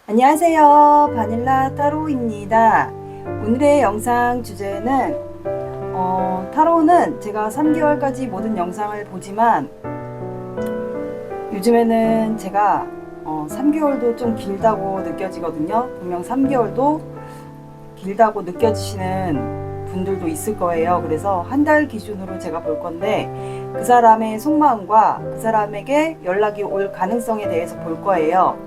안녕하세요. 바닐라 타로입니다. 오늘의 영상 주제는 타로는 제가 3개월까지 모든 영상을 보지만 요즘에는 제가 3개월도 좀 길다고 느껴지거든요. 분명 3개월도 길다고 느껴지시는 분들도 있을 거예요. 그래서 한 달 기준으로 제가 볼 건데 그 사람의 속마음과 그 사람에게 연락이 올 가능성에 대해서 볼 거예요.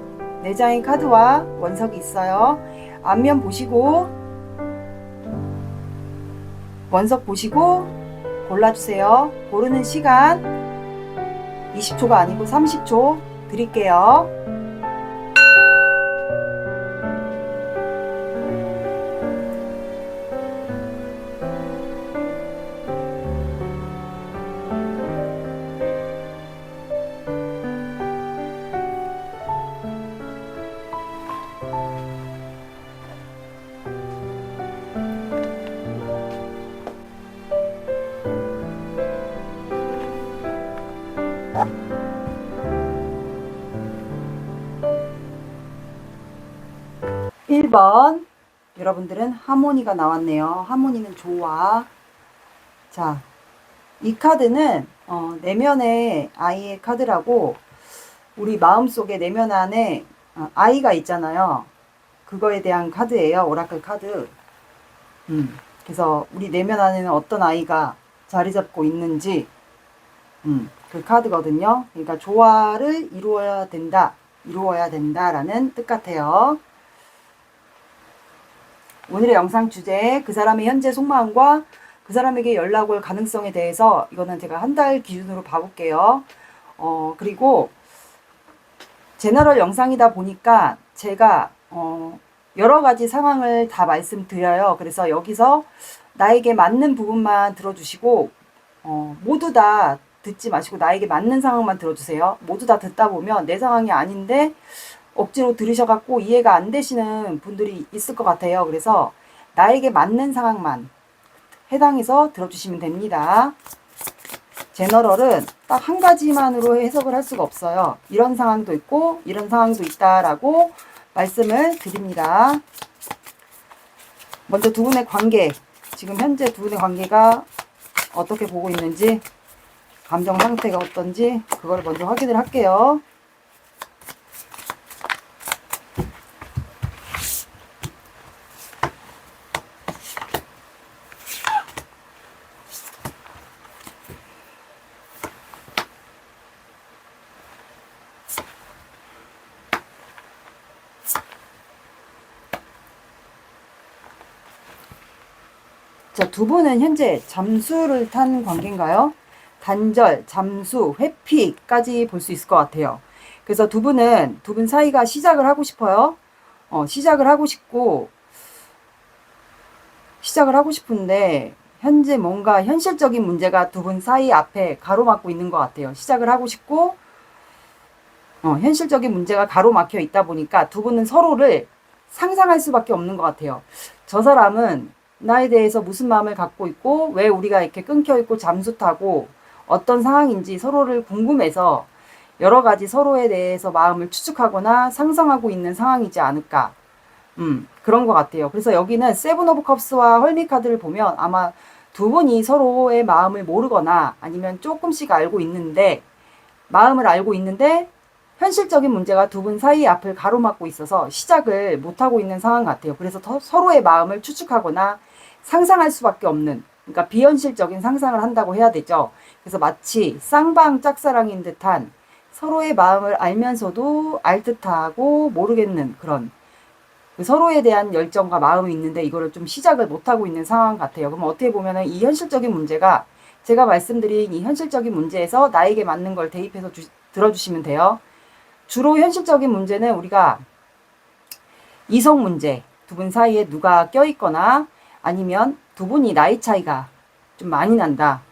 4장의 카드와 원석이 있어요. 앞면 보시고 원석 보시고 골라주세요. 고르는 시간 20초가 아니고 30초 드릴게요. 1번 여러분들은 하모니가 나왔네요. 하모니는 좋아. 자, 이 카드는 내면의 아이의 카드라고 우리 마음속에 내면 안에 아이가 있잖아요. 그거에 대한 카드예요. 오라클 카드. 그래서 우리 내면 안에는 어떤 아이가 자리 잡고 있는지 그 카드거든요. 그러니까 조화를 이루어야 된다라는 뜻 같아요. 오늘의 영상 주제 그 사람의 현재 속마음과 그 사람에게 연락 올 가능성에 대해서 이거는 제가 한 달 기준으로 봐볼게요. 그리고 제너럴 영상이다 보니까 제가 여러 가지 상황을 다 말씀드려요. 그래서 여기서 나에게 맞는 부분만 들어주시고 모두 다 듣지 마시고 나에게 맞는 상황만 들어주세요. 모두 다 듣다 보면 내 상황이 아닌데 억지로 들으셔갖고 이해가 안 되시는 분들이 있을 것 같아요. 그래서 나에게 맞는 상황만 해당해서 들어주시면 됩니다. 제너럴은 딱 한 가지만으로 해석을 할 수가 없어요. 이런 상황도 있고 이런 상황도 있다라고 말씀을 드립니다. 먼저 두 분의 관계, 지금 현재 두 분의 관계가 어떻게 보고 있는지, 감정 상태가 어떤지 그걸 먼저 확인을 할게요. 자, 두 분은 현재 잠수를 탄 관계인가요? 단절, 잠수, 회피까지 볼 수 있을 것 같아요. 그래서 두 분 사이가 시작을 하고 싶어요. 시작을 하고 싶은데, 현재 뭔가 현실적인 문제가 두 분 사이 앞에 가로막고 있는 것 같아요. 시작을 하고 싶고, 현실적인 문제가 가로막혀 있다 보니까 두 분은 서로를 상상할 수밖에 없는 것 같아요. 저 사람은 나에 대해서 무슨 마음을 갖고 있고 왜 우리가 이렇게 끊겨 있고 잠수 타고 어떤 상황인지 서로를 궁금해서 여러 가지 서로에 대해서 마음을 추측하거나 상상하고 있는 상황이지 않을까. 그런 것 같아요. 그래서 여기는 세븐 오브 컵스와 헐미 카드를 보면 아마 두 분이 서로의 마음을 모르거나 아니면 조금씩 알고 있는데 마음을 알고 있는데 현실적인 문제가 두 분 사이 앞을 가로막고 있어서 시작을 못하고 있는 상황 같아요. 그래서 서로의 마음을 추측하거나 상상할 수밖에 없는, 그러니까 비현실적인 상상을 한다고 해야 되죠. 그래서 마치 쌍방 짝사랑인 듯한 서로의 마음을 알면서도 알 듯하고 모르겠는 그런 서로에 대한 열정과 마음이 있는데 이거를 좀 시작을 못하고 있는 상황 같아요. 그럼 어떻게 보면은 이 현실적인 문제가 제가 말씀드린 이 현실적인 문제에서 나에게 맞는 걸 대입해서 들어주시면 돼요. 주로 현실적인 문제는 우리가 이성 문제, 두 분 사이에 누가 껴있거나 아니면 두 분이 나이 차이가 좀 많이 난다.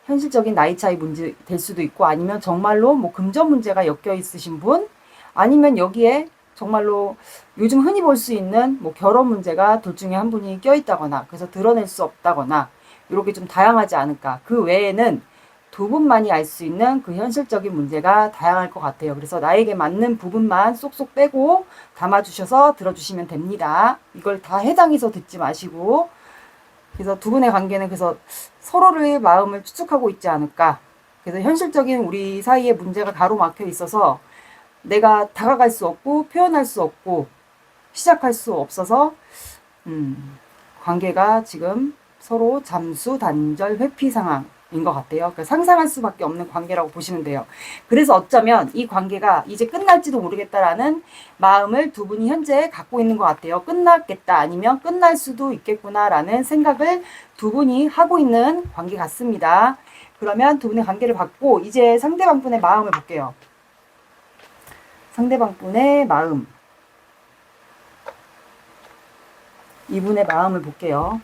현실적인 나이 차이 문제 될 수도 있고 아니면 정말로 뭐 금전 문제가 엮여 있으신 분 아니면 여기에 정말로 요즘 흔히 볼 수 있는 뭐 결혼 문제가 둘 중에 한 분이 껴있다거나 그래서 드러낼 수 없다거나 이렇게 좀 다양하지 않을까. 그 외에는 두 분만이 알 수 있는 그 현실적인 문제가 다양할 것 같아요. 그래서 나에게 맞는 부분만 쏙쏙 빼고 담아주셔서 들어주시면 됩니다. 이걸 다 해당해서 듣지 마시고. 그래서 두 분의 관계는 그래서 서로를 마음을 추측하고 있지 않을까. 그래서 현실적인 우리 사이에 문제가 가로막혀 있어서 내가 다가갈 수 없고 표현할 수 없고 시작할 수 없어서 관계가 지금 서로 잠수, 단절, 회피 상황인 것 같아요. 그러니까 상상할 수밖에 없는 관계라고 보시면 돼요. 그래서 어쩌면 이 관계가 이제 끝날지도 모르겠다라는 마음을 두 분이 현재 갖고 있는 것 같아요. 끝났겠다 아니면 끝날 수도 있겠구나라는 생각을 두 분이 하고 있는 관계 같습니다. 그러면 두 분의 관계를 봤고 이제 상대방 분의 마음을 볼게요. 상대방 분의 마음. 이분의 마음을 볼게요.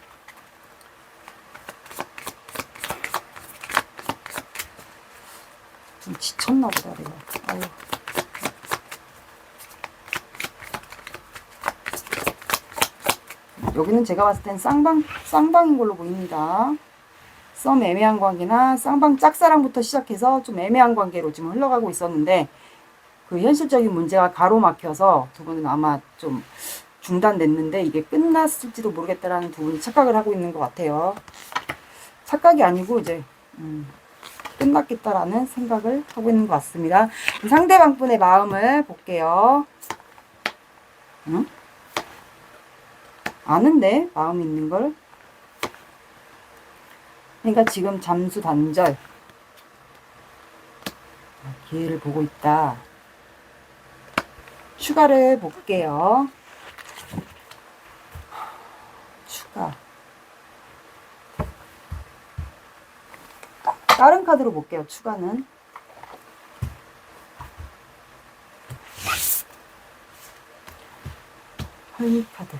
좀 지쳤나 보다, 내가. 아유. 여기는 제가 봤을 땐 쌍방인 걸로 보입니다. 썸 애매한 관계나 쌍방 짝사랑부터 시작해서 좀 애매한 관계로 지금 흘러가고 있었는데 그 현실적인 문제가 가로막혀서 두 분은 아마 좀 중단됐는데 이게 끝났을지도 모르겠다라는 두 분이 착각을 하고 있는 것 같아요. 착각이 아니고 이제 끝났겠다라는 생각을 하고 있는 것 같습니다. 상대방 분의 마음을 볼게요. 응? 아는데 마음 있는 걸. 그러니까 지금 잠수 단절 기회를 보고 있다. 추가를 볼게요. 추가. 다른 카드로 볼게요. 추가는. 헐미 카드.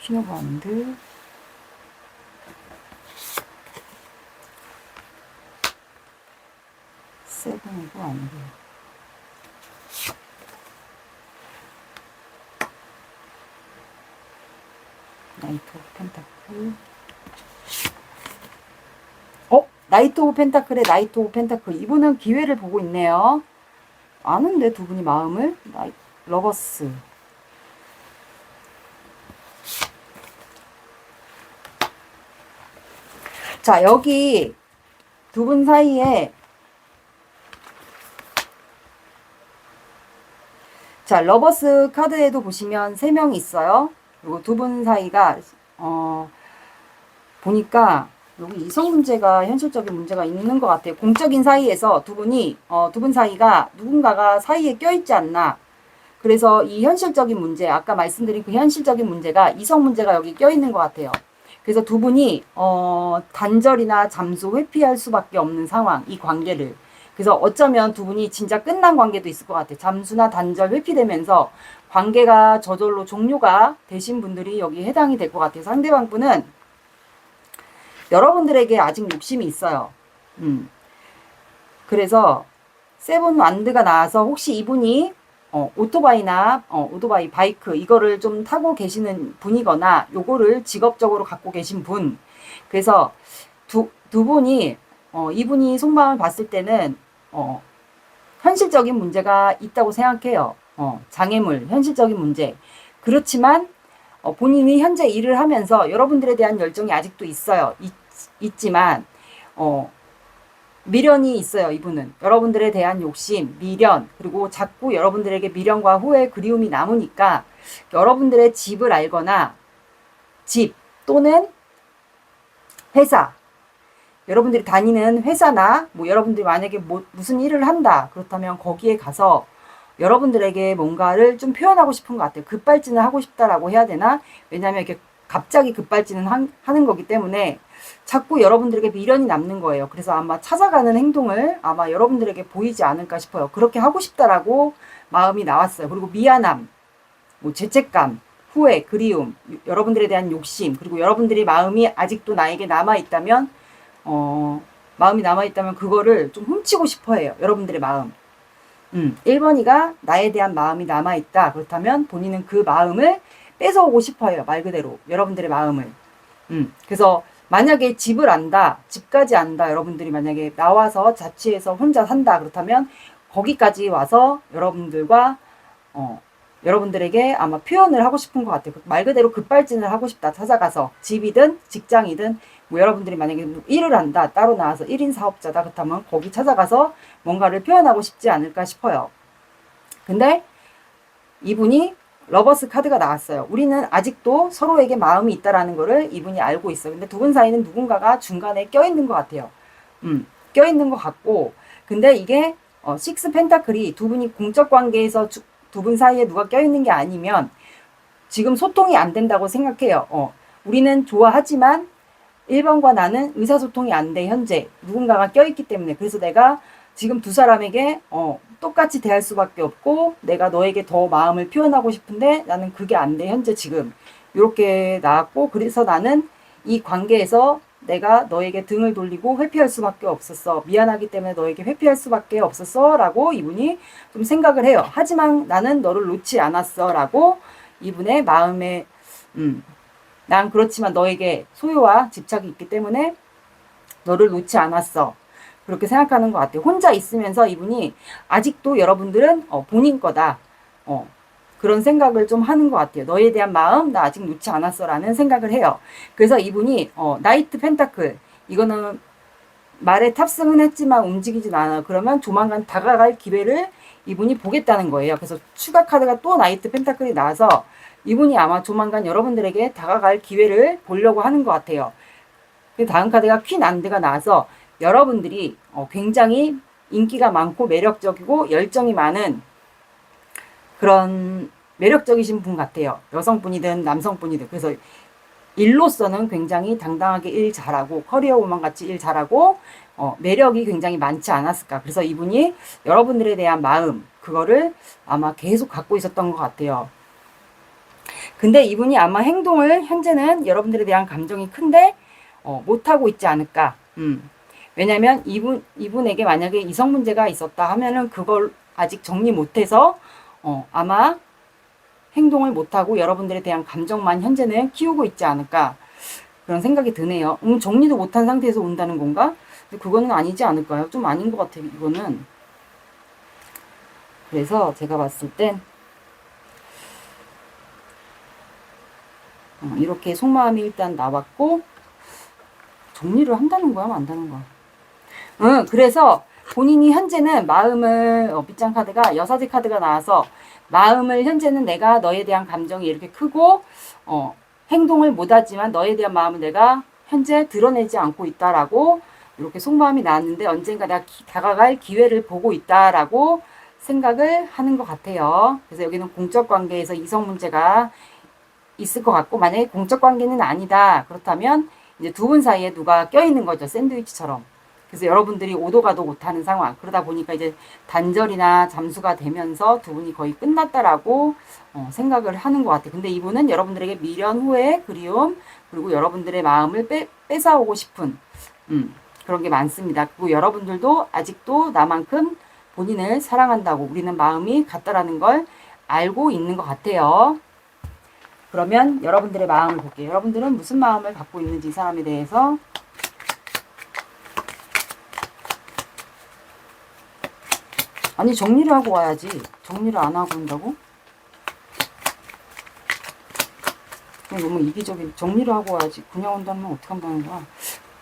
키노바운드. 세븐이고 안 돼요. 나이트 오브 펜타클. 나이트 오브 펜타클에 나이트 오브 펜타클. 이분은 기회를 보고 있네요. 아는데 두 분이 마음을. 러버스. 자, 여기 두 분 사이에 자, 러버스 카드에도 보시면 3명이 있어요. 그리고 두 분 사이가 보니까 여기 이성 문제가 현실적인 문제가 있는 것 같아요. 공적인 사이에서 두 분 사이가 누군가가 사이에 껴있지 않나. 그래서 이 현실적인 문제, 아까 말씀드린 그 현실적인 문제가 이성 문제가 여기 껴있는 것 같아요. 그래서 두 분이 단절이나 잠수, 회피할 수밖에 없는 상황, 이 관계를. 그래서 어쩌면 두 분이 진짜 끝난 관계도 있을 것 같아요. 잠수나 단절, 회피되면서 관계가 저절로 종료가 되신 분들이 여기 해당이 될 것 같아요. 상대방 분은 여러분들에게 아직 욕심이 있어요. 그래서 세븐 완드가 나와서 혹시 이분이 오토바이나 오토바이, 바이크 이거를 좀 타고 계시는 분이거나 요거를 직업적으로 갖고 계신 분. 그래서 두 분이 이분이 속마음을 봤을 때는 현실적인 문제가 있다고 생각해요. 장애물, 현실적인 문제. 그렇지만 본인이 현재 일을 하면서 여러분들에 대한 열정이 아직도 있어요. 있지만 미련이 있어요. 이분은 여러분들에 대한 욕심, 미련, 그리고 자꾸 여러분들에게 미련과 후회, 그리움이 남으니까 여러분들의 집을 알거나 집 또는 회사, 여러분들이 다니는 회사나 뭐 여러분들이 만약에 무슨 일을 한다 그렇다면 거기에 가서 여러분들에게 뭔가를 좀 표현하고 싶은 것 같아요. 급발진을 하고 싶다라고 해야 되나? 왜냐하면 이렇게 갑자기 급발진을 하는 거기 때문에 자꾸 여러분들에게 미련이 남는 거예요. 그래서 아마 찾아가는 행동을 아마 여러분들에게 보이지 않을까 싶어요. 그렇게 하고 싶다라고 마음이 나왔어요. 그리고 미안함, 뭐 죄책감, 후회, 그리움, 여러분들에 대한 욕심, 그리고 여러분들이 마음이 아직도 나에게 남아있다면 마음이 남아있다면 그거를 좀 훔치고 싶어 해요. 여러분들의 마음. 1번이가 나에 대한 마음이 남아있다. 그렇다면 본인은 그 마음을 뺏어오고 싶어 해요. 말 그대로. 여러분들의 마음을. 그래서 만약에 집을 안다, 집까지 안다, 여러분들이 만약에 나와서 자취해서 혼자 산다, 그렇다면 거기까지 와서 여러분들과, 여러분들에게 아마 표현을 하고 싶은 것 같아요. 말 그대로 급발진을 하고 싶다, 찾아가서. 집이든 직장이든, 뭐 여러분들이 만약에 일을 한다, 따로 나와서 1인 사업자다, 그렇다면 거기 찾아가서 뭔가를 표현하고 싶지 않을까 싶어요. 근데 이분이 러버스 카드가 나왔어요. 우리는 아직도 서로에게 마음이 있다라는 거를 이분이 알고 있어요. 근데 두 분 사이는 누군가가 중간에 껴있는 것 같아요. 껴있는 것 같고, 근데 이게 식스 펜타클이 두 분이 공적 관계에서 두 분 사이에 누가 껴있는 게 아니면 지금 소통이 안 된다고 생각해요. 우리는 좋아하지만 1번과 나는 의사소통이 안 돼, 현재. 누군가가 껴있기 때문에. 그래서 내가 지금 두 사람에게 똑같이 대할 수밖에 없고, 내가 너에게 더 마음을 표현하고 싶은데 나는 그게 안 돼, 현재 지금. 이렇게 나왔고, 그래서 나는 이 관계에서 내가 너에게 등을 돌리고 회피할 수밖에 없었어. 미안하기 때문에 너에게 회피할 수밖에 없었어. 라고 이분이 좀 생각을 해요. 하지만 나는 너를 놓지 않았어. 라고 이분의 마음에, 난 그렇지만 너에게 소유와 집착이 있기 때문에 너를 놓지 않았어. 그렇게 생각하는 것 같아요. 혼자 있으면서 이분이 아직도 여러분들은 본인 거다. 그런 생각을 좀 하는 것 같아요. 너에 대한 마음 나 아직 놓지 않았어 라는 생각을 해요. 그래서 이분이 나이트 펜타클, 이거는 말에 탑승은 했지만 움직이진 않아요. 그러면 조만간 다가갈 기회를 이분이 보겠다는 거예요. 그래서 추가 카드가 또 나이트 펜타클이 나와서 이분이 아마 조만간 여러분들에게 다가갈 기회를 보려고 하는 것 같아요. 다음 카드가 퀸 안드가 나와서 여러분들이 굉장히 인기가 많고 매력적이고 열정이 많은 그런 매력적이신 분 같아요. 여성분이든 남성분이든. 그래서 일로서는 굉장히 당당하게 일 잘하고 커리어 우먼 같이 일 잘하고 매력이 굉장히 많지 않았을까. 그래서 이분이 여러분들에 대한 마음 그거를 아마 계속 갖고 있었던 것 같아요. 근데 이분이 아마 행동을 현재는 여러분들에 대한 감정이 큰데 못하고 있지 않을까. 왜냐면 이분에게 만약에 이성 문제가 있었다 하면은 그걸 아직 정리 못해서 아마 행동을 못하고 여러분들에 대한 감정만 현재는 키우고 있지 않을까 그런 생각이 드네요. 정리도 못한 상태에서 온다는 건가? 근데 그거는 아니지 않을까요? 좀 아닌 것 같아요. 이거는. 그래서 제가 봤을 땐 이렇게 속마음이 일단 나왔고 정리를 한다는 거야? 만다는 거야? 그래서 본인이 현재는 마음을 빗장 카드가 여사제 카드가 나와서 마음을 현재는 내가 너에 대한 감정이 이렇게 크고 행동을 못하지만 너에 대한 마음을 내가 현재 드러내지 않고 있다라고 이렇게 속마음이 나왔는데 언젠가 내가 다가갈 기회를 보고 있다라고 생각을 하는 것 같아요. 그래서 여기는 공적 관계에서 이성 문제가 있을 것 같고 만약에 공적 관계는 아니다 그렇다면 이제 두 분 사이에 누가 껴있는 거죠. 샌드위치처럼. 그래서 여러분들이 오도 가도 못하는 상황. 그러다 보니까 이제 단절이나 잠수가 되면서 두 분이 거의 끝났다라고 생각을 하는 것 같아요. 근데 이분은 여러분들에게 미련, 후회, 그리움 그리고 여러분들의 마음을 뺏어오고 싶은 그런 게 많습니다. 그리고 여러분들도 아직도 나만큼 본인을 사랑한다고 우리는 마음이 같다라는 걸 알고 있는 것 같아요. 그러면 여러분들의 마음을 볼게요. 여러분들은 무슨 마음을 갖고 있는지 이 사람에 대해서 아니 정리를 하고 와야지. 정리를 안 하고 온다고? 너무 이기적인 정리를 하고 와야지. 그냥 온다면 어떻게 한다는 거야?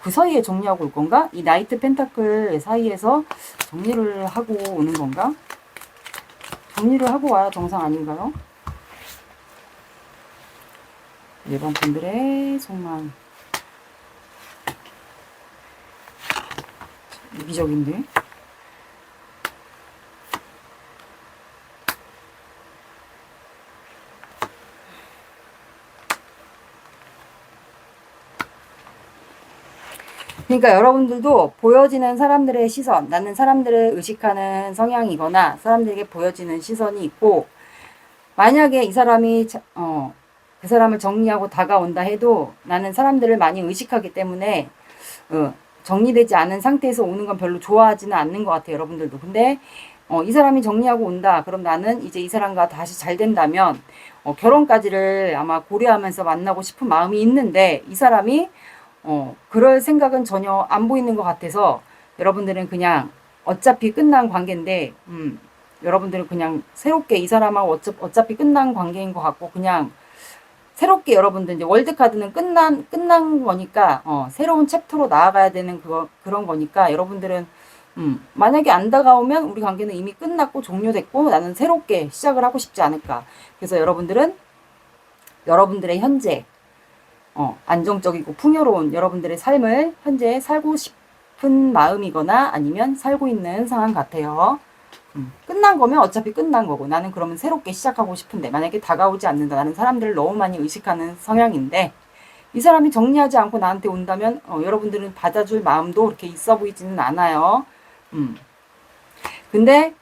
그 사이에 정리하고 올 건가? 이 나이트 펜타클 사이에서 정리를 하고 오는 건가? 정리를 하고 와야 정상 아닌가요? 일반 분들의 속마음 이기적인데? 그러니까 여러분들도 보여지는 사람들의 시선, 나는 사람들을 의식하는 성향이거나 사람들에게 보여지는 시선이 있고 만약에 이 사람이 그 사람을 정리하고 다가온다 해도 나는 사람들을 많이 의식하기 때문에 정리되지 않은 상태에서 오는 건 별로 좋아하지는 않는 것 같아요. 여러분들도. 근데 이 사람이 정리하고 온다. 그럼 나는 이제 이 사람과 다시 잘 된다면 결혼까지를 아마 고려하면서 만나고 싶은 마음이 있는데 이 사람이 그럴 생각은 전혀 안 보이는 것 같아서 여러분들은 그냥 어차피 끝난 관계인데 여러분들은 그냥 새롭게 이 사람하고 어차피 끝난 관계인 것 같고 그냥 새롭게 여러분들 이제 월드카드는 끝난 거니까 새로운 챕터로 나아가야 되는 그런 거니까 여러분들은 만약에 안 다가오면 우리 관계는 이미 끝났고 종료됐고 나는 새롭게 시작을 하고 싶지 않을까. 그래서 여러분들은 여러분들의 현재 안정적이고 풍요로운 여러분들의 삶을 현재 살고 싶은 마음이거나 아니면 살고 있는 상황 같아요. 끝난 거면 어차피 끝난 거고 나는 그러면 새롭게 시작하고 싶은데 만약에 다가오지 않는다. 나는 사람들을 너무 많이 의식하는 성향인데 이 사람이 정리하지 않고 나한테 온다면 여러분들은 받아줄 마음도 그렇게 있어 보이지는 않아요. 근데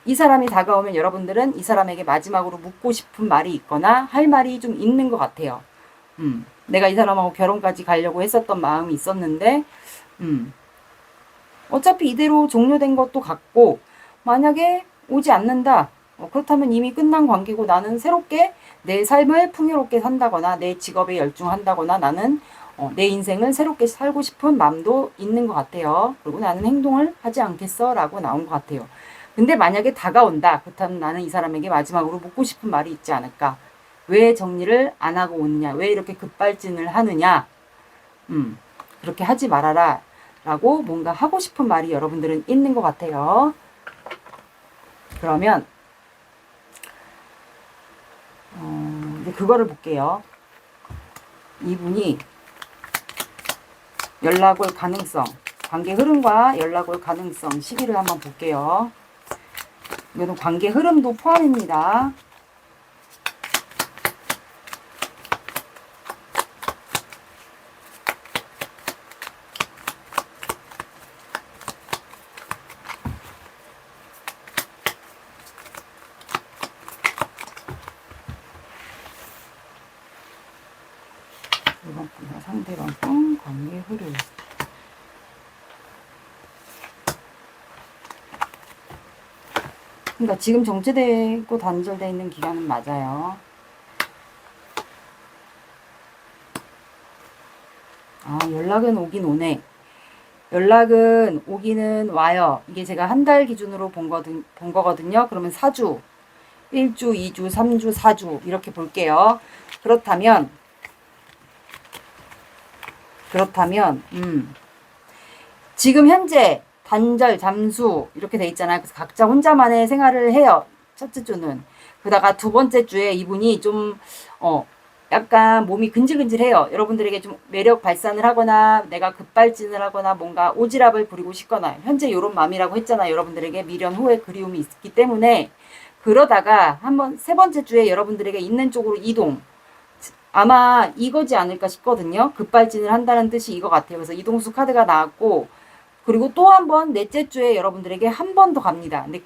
이 사람이 다가오면 여러분들은 이 사람에게 마지막으로 묻고 싶은 말이 있거나 할 말이 좀 있는 것 같아요. 내가 이 사람하고 결혼까지 가려고 했었던 마음이 있었는데 어차피 이대로 종료된 것도 같고 만약에 오지 않는다. 그렇다면 이미 끝난 관계고 나는 새롭게 내 삶을 풍요롭게 산다거나 내 직업에 열중한다거나 나는 내 인생을 새롭게 살고 싶은 마음도 있는 것 같아요. 그리고 나는 행동을 하지 않겠어 라고 나온 것 같아요. 근데 만약에 다가온다. 그렇다면 나는 이 사람에게 마지막으로 묻고 싶은 말이 있지 않을까. 왜 정리를 안 하고 오느냐. 왜 이렇게 급발진을 하느냐. 그렇게 하지 말아라 라고 뭔가 하고 싶은 말이 여러분들은 있는 것 같아요. 그러면 이제 그거를 볼게요. 이분이 연락 올 가능성, 관계 흐름과 연락 올 가능성 시기를 한번 볼게요. 이거는 관계 흐름도 포함입니다. 이번 분과 상대방 관계 흐름. 그러니까 지금 정체되고 단절되어 있는 기간은 맞아요. 연락은 오긴 오네. 연락은 오기는 와요. 이게 제가 한 달 기준으로 본 거거든요. 그러면 4주, 1주, 2주, 3주, 4주 이렇게 볼게요. 그렇다면 지금 현재 단절, 잠수 이렇게 돼 있잖아요. 그래서 각자 혼자만의 생활을 해요. 첫째 주는. 그러다가 두 번째 주에 이분이 좀 약간 몸이 근질근질해요. 여러분들에게 좀 매력 발산을 하거나 내가 급발진을 하거나 뭔가 오지랖을 부리고 싶거나 현재 이런 마음이라고 했잖아요. 여러분들에게 미련, 후회, 그리움이 있기 때문에 그러다가 한번 세 번째 주에 여러분들에게 있는 쪽으로 이동. 아마 이거지 않을까 싶거든요. 급발진을 한다는 뜻이 이거 같아요. 그래서 이동수 카드가 나왔고 그리고 또 한 번 넷째 주에 여러분들에게 한 번 더 갑니다. 근데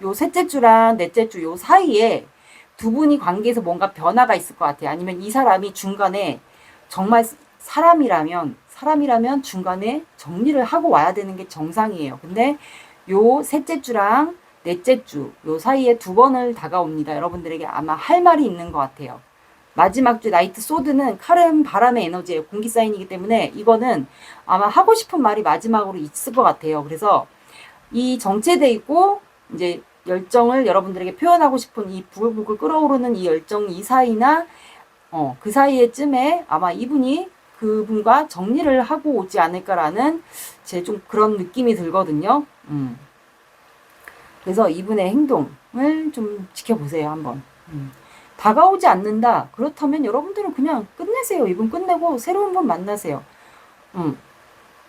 요 셋째 주랑 넷째 주 요 사이에 두 분이 관계에서 뭔가 변화가 있을 것 같아요. 아니면 이 사람이 중간에 정말 사람이라면 중간에 정리를 하고 와야 되는 게 정상이에요. 근데 요 셋째 주랑 넷째 주 요 사이에 두 번을 다가옵니다. 여러분들에게 아마 할 말이 있는 것 같아요. 마지막 주 나이트 소드는 칼은 바람의 에너지예요. 공기 사인이기 때문에 이거는 아마 하고 싶은 말이 마지막으로 있을 것 같아요. 그래서 이 정체돼 있고 이제 열정을 여러분들에게 표현하고 싶은 이 부글부글 끓어오르는 이 열정 이 사이나 그 사이에쯤에 아마 이분이 그분과 정리를 하고 오지 않을까라는 제 좀 그런 느낌이 들거든요. 그래서 이분의 행동을 좀 지켜보세요. 한번. 다가오지 않는다. 그렇다면 여러분들은 그냥 끝내세요. 이분 끝내고 새로운 분 만나세요.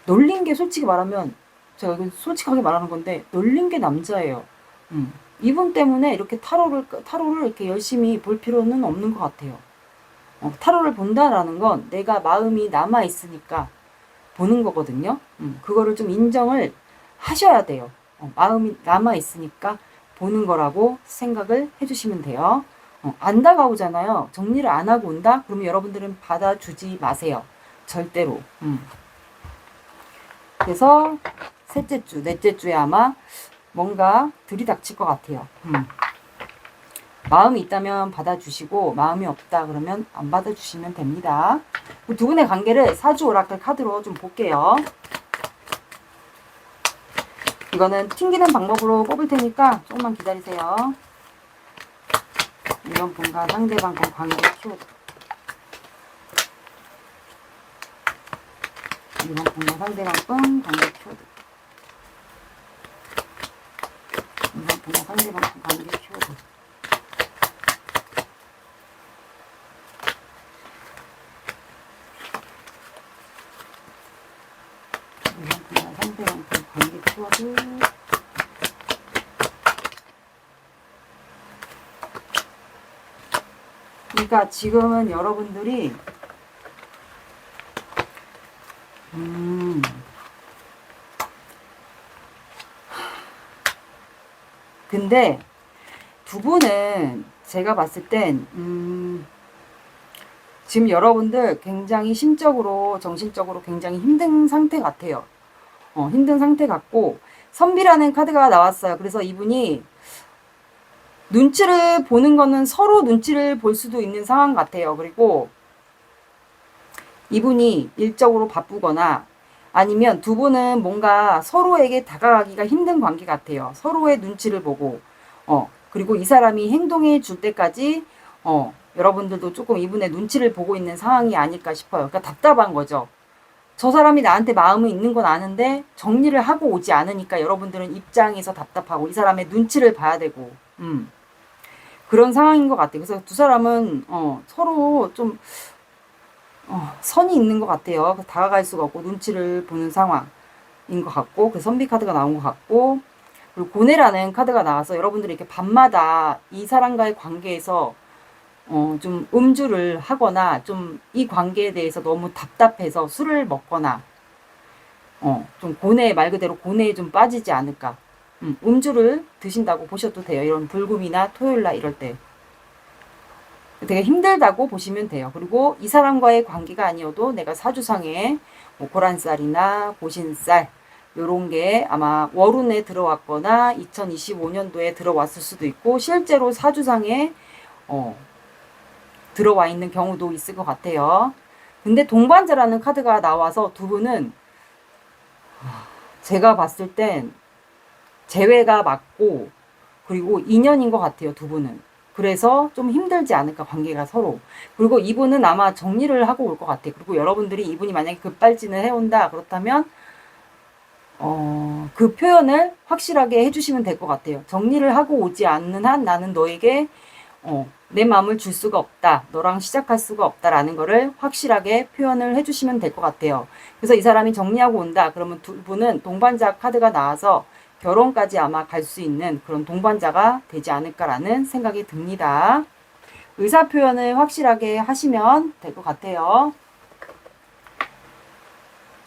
놀린 게 솔직히 말하면 제가 이건 솔직하게 말하는 건데 놀린 게 남자예요. 이분 때문에 이렇게 타로를 이렇게 열심히 볼 필요는 없는 것 같아요. 타로를 본다라는 건 내가 마음이 남아 있으니까 보는 거거든요. 그거를 좀 인정을 하셔야 돼요. 마음이 남아 있으니까 보는 거라고 생각을 해주시면 돼요. 안 다가오잖아요. 정리를 안 하고 온다? 그러면 여러분들은 받아주지 마세요. 절대로. 그래서 셋째 주, 넷째 주에 아마 뭔가 들이닥칠 것 같아요. 마음이 있다면 받아주시고 마음이 없다 그러면 안 받아주시면 됩니다. 두 분의 관계를 사주 오라클 카드로 좀 볼게요. 이거는 튕기는 방법으로 뽑을 테니까 조금만 기다리세요. 이런 분과 상대방 간 관계 키워드. 이번 분과 상대방 간 관계 키워드. 이번 분과 상대방 간 관계 키워드. 이번 분과 상대방 간 관계 키워드. 그러니까 지금은 여러분들이 근데 두 분은 제가 봤을 땐 지금 여러분들 굉장히 심적으로 정신적으로 굉장히 힘든 상태 같아요. 힘든 상태 같고 선비라는 카드가 나왔어요. 그래서 이분이 눈치를 보는 거는 서로 눈치를 볼 수도 있는 상황 같아요. 그리고 이분이 일적으로 바쁘거나 아니면 두 분은 뭔가 서로에게 다가가기가 힘든 관계 같아요. 서로의 눈치를 보고 그리고 이 사람이 행동해 줄 때까지 여러분들도 조금 이분의 눈치를 보고 있는 상황이 아닐까 싶어요. 그러니까 답답한 거죠. 저 사람이 나한테 마음이 있는 건 아는데 정리를 하고 오지 않으니까 여러분들은 입장에서 답답하고 이 사람의 눈치를 봐야 되고 그런 상황인 것 같아요. 그래서 두 사람은 서로 좀 선이 있는 것 같아요. 다가갈 수가 없고 눈치를 보는 상황인 것 같고 그 선비 카드가 나온 것 같고 그리고 고뇌라는 카드가 나와서 여러분들이 이렇게 밤마다 이 사람과의 관계에서 좀 음주를 하거나 좀 이 관계에 대해서 너무 답답해서 술을 먹거나 좀 고뇌 말 그대로 고뇌에 좀 빠지지 않을까. 음주를 드신다고 보셔도 돼요. 이런 불금이나 토요일날 이럴 때. 되게 힘들다고 보시면 돼요. 그리고 이 사람과의 관계가 아니어도 내가 사주상에 뭐 고란살이나 고신살 요런 게 아마 월운에 들어왔거나 2025년도에 들어왔을 수도 있고 실제로 사주상에 들어와 있는 경우도 있을 것 같아요. 근데 동반자라는 카드가 나와서 두 분은 제가 봤을 땐 재회가 맞고 그리고 인연인 것 같아요. 두 분은. 그래서 좀 힘들지 않을까 관계가 서로. 그리고 이분은 아마 정리를 하고 올 것 같아요. 그리고 여러분들이 이분이 만약에 급발진을 해온다 그렇다면 그 표현을 확실하게 해주시면 될 것 같아요. 정리를 하고 오지 않는 한 나는 너에게 내 마음을 줄 수가 없다. 너랑 시작할 수가 없다라는 거를 확실하게 표현을 해주시면 될 것 같아요. 그래서 이 사람이 정리하고 온다. 그러면 두 분은 동반자 카드가 나와서 결혼까지 아마 갈 수 있는 그런 동반자가 되지 않을까라는 생각이 듭니다. 의사 표현을 확실하게 하시면 될 것 같아요.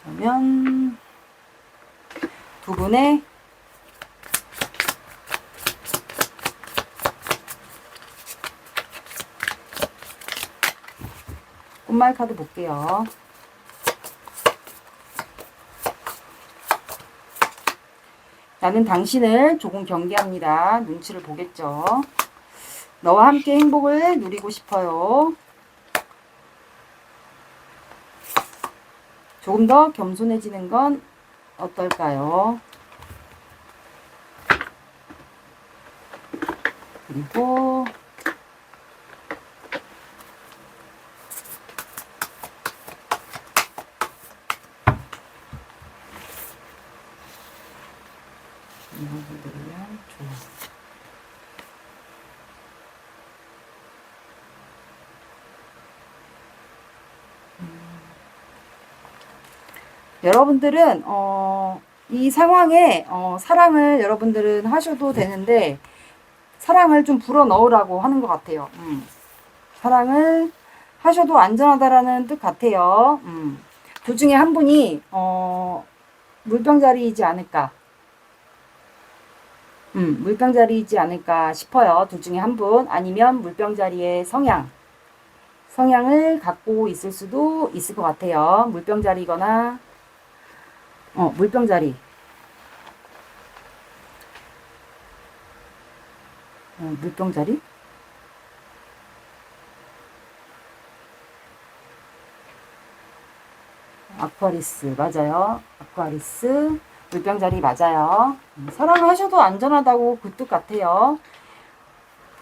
그러면 두 분의 꽃말 카드 볼게요. 나는 당신을 조금 경계합니다. 눈치를 보겠죠. 너와 함께 행복을 누리고 싶어요. 조금 더 겸손해지는 건 어떨까요? 그리고 여러분들은 이 상황에 사랑을 여러분들은 하셔도 되는데 사랑을 좀 불어넣으라고 하는 것 같아요. 사랑을 하셔도 안전하다라는 뜻 같아요. 둘 중에 한 분이 물병자리이지 않을까. 물병자리이지 않을까 싶어요. 둘 중에 한 분 아니면 물병자리의 성향을 갖고 있을 수도 있을 것 같아요. 물병자리거나 물병자리. 물병자리? 아쿠아리스 맞아요. 아쿠아리스 물병자리 맞아요. 사랑하셔도 안전하다고 그 뜻 같아요.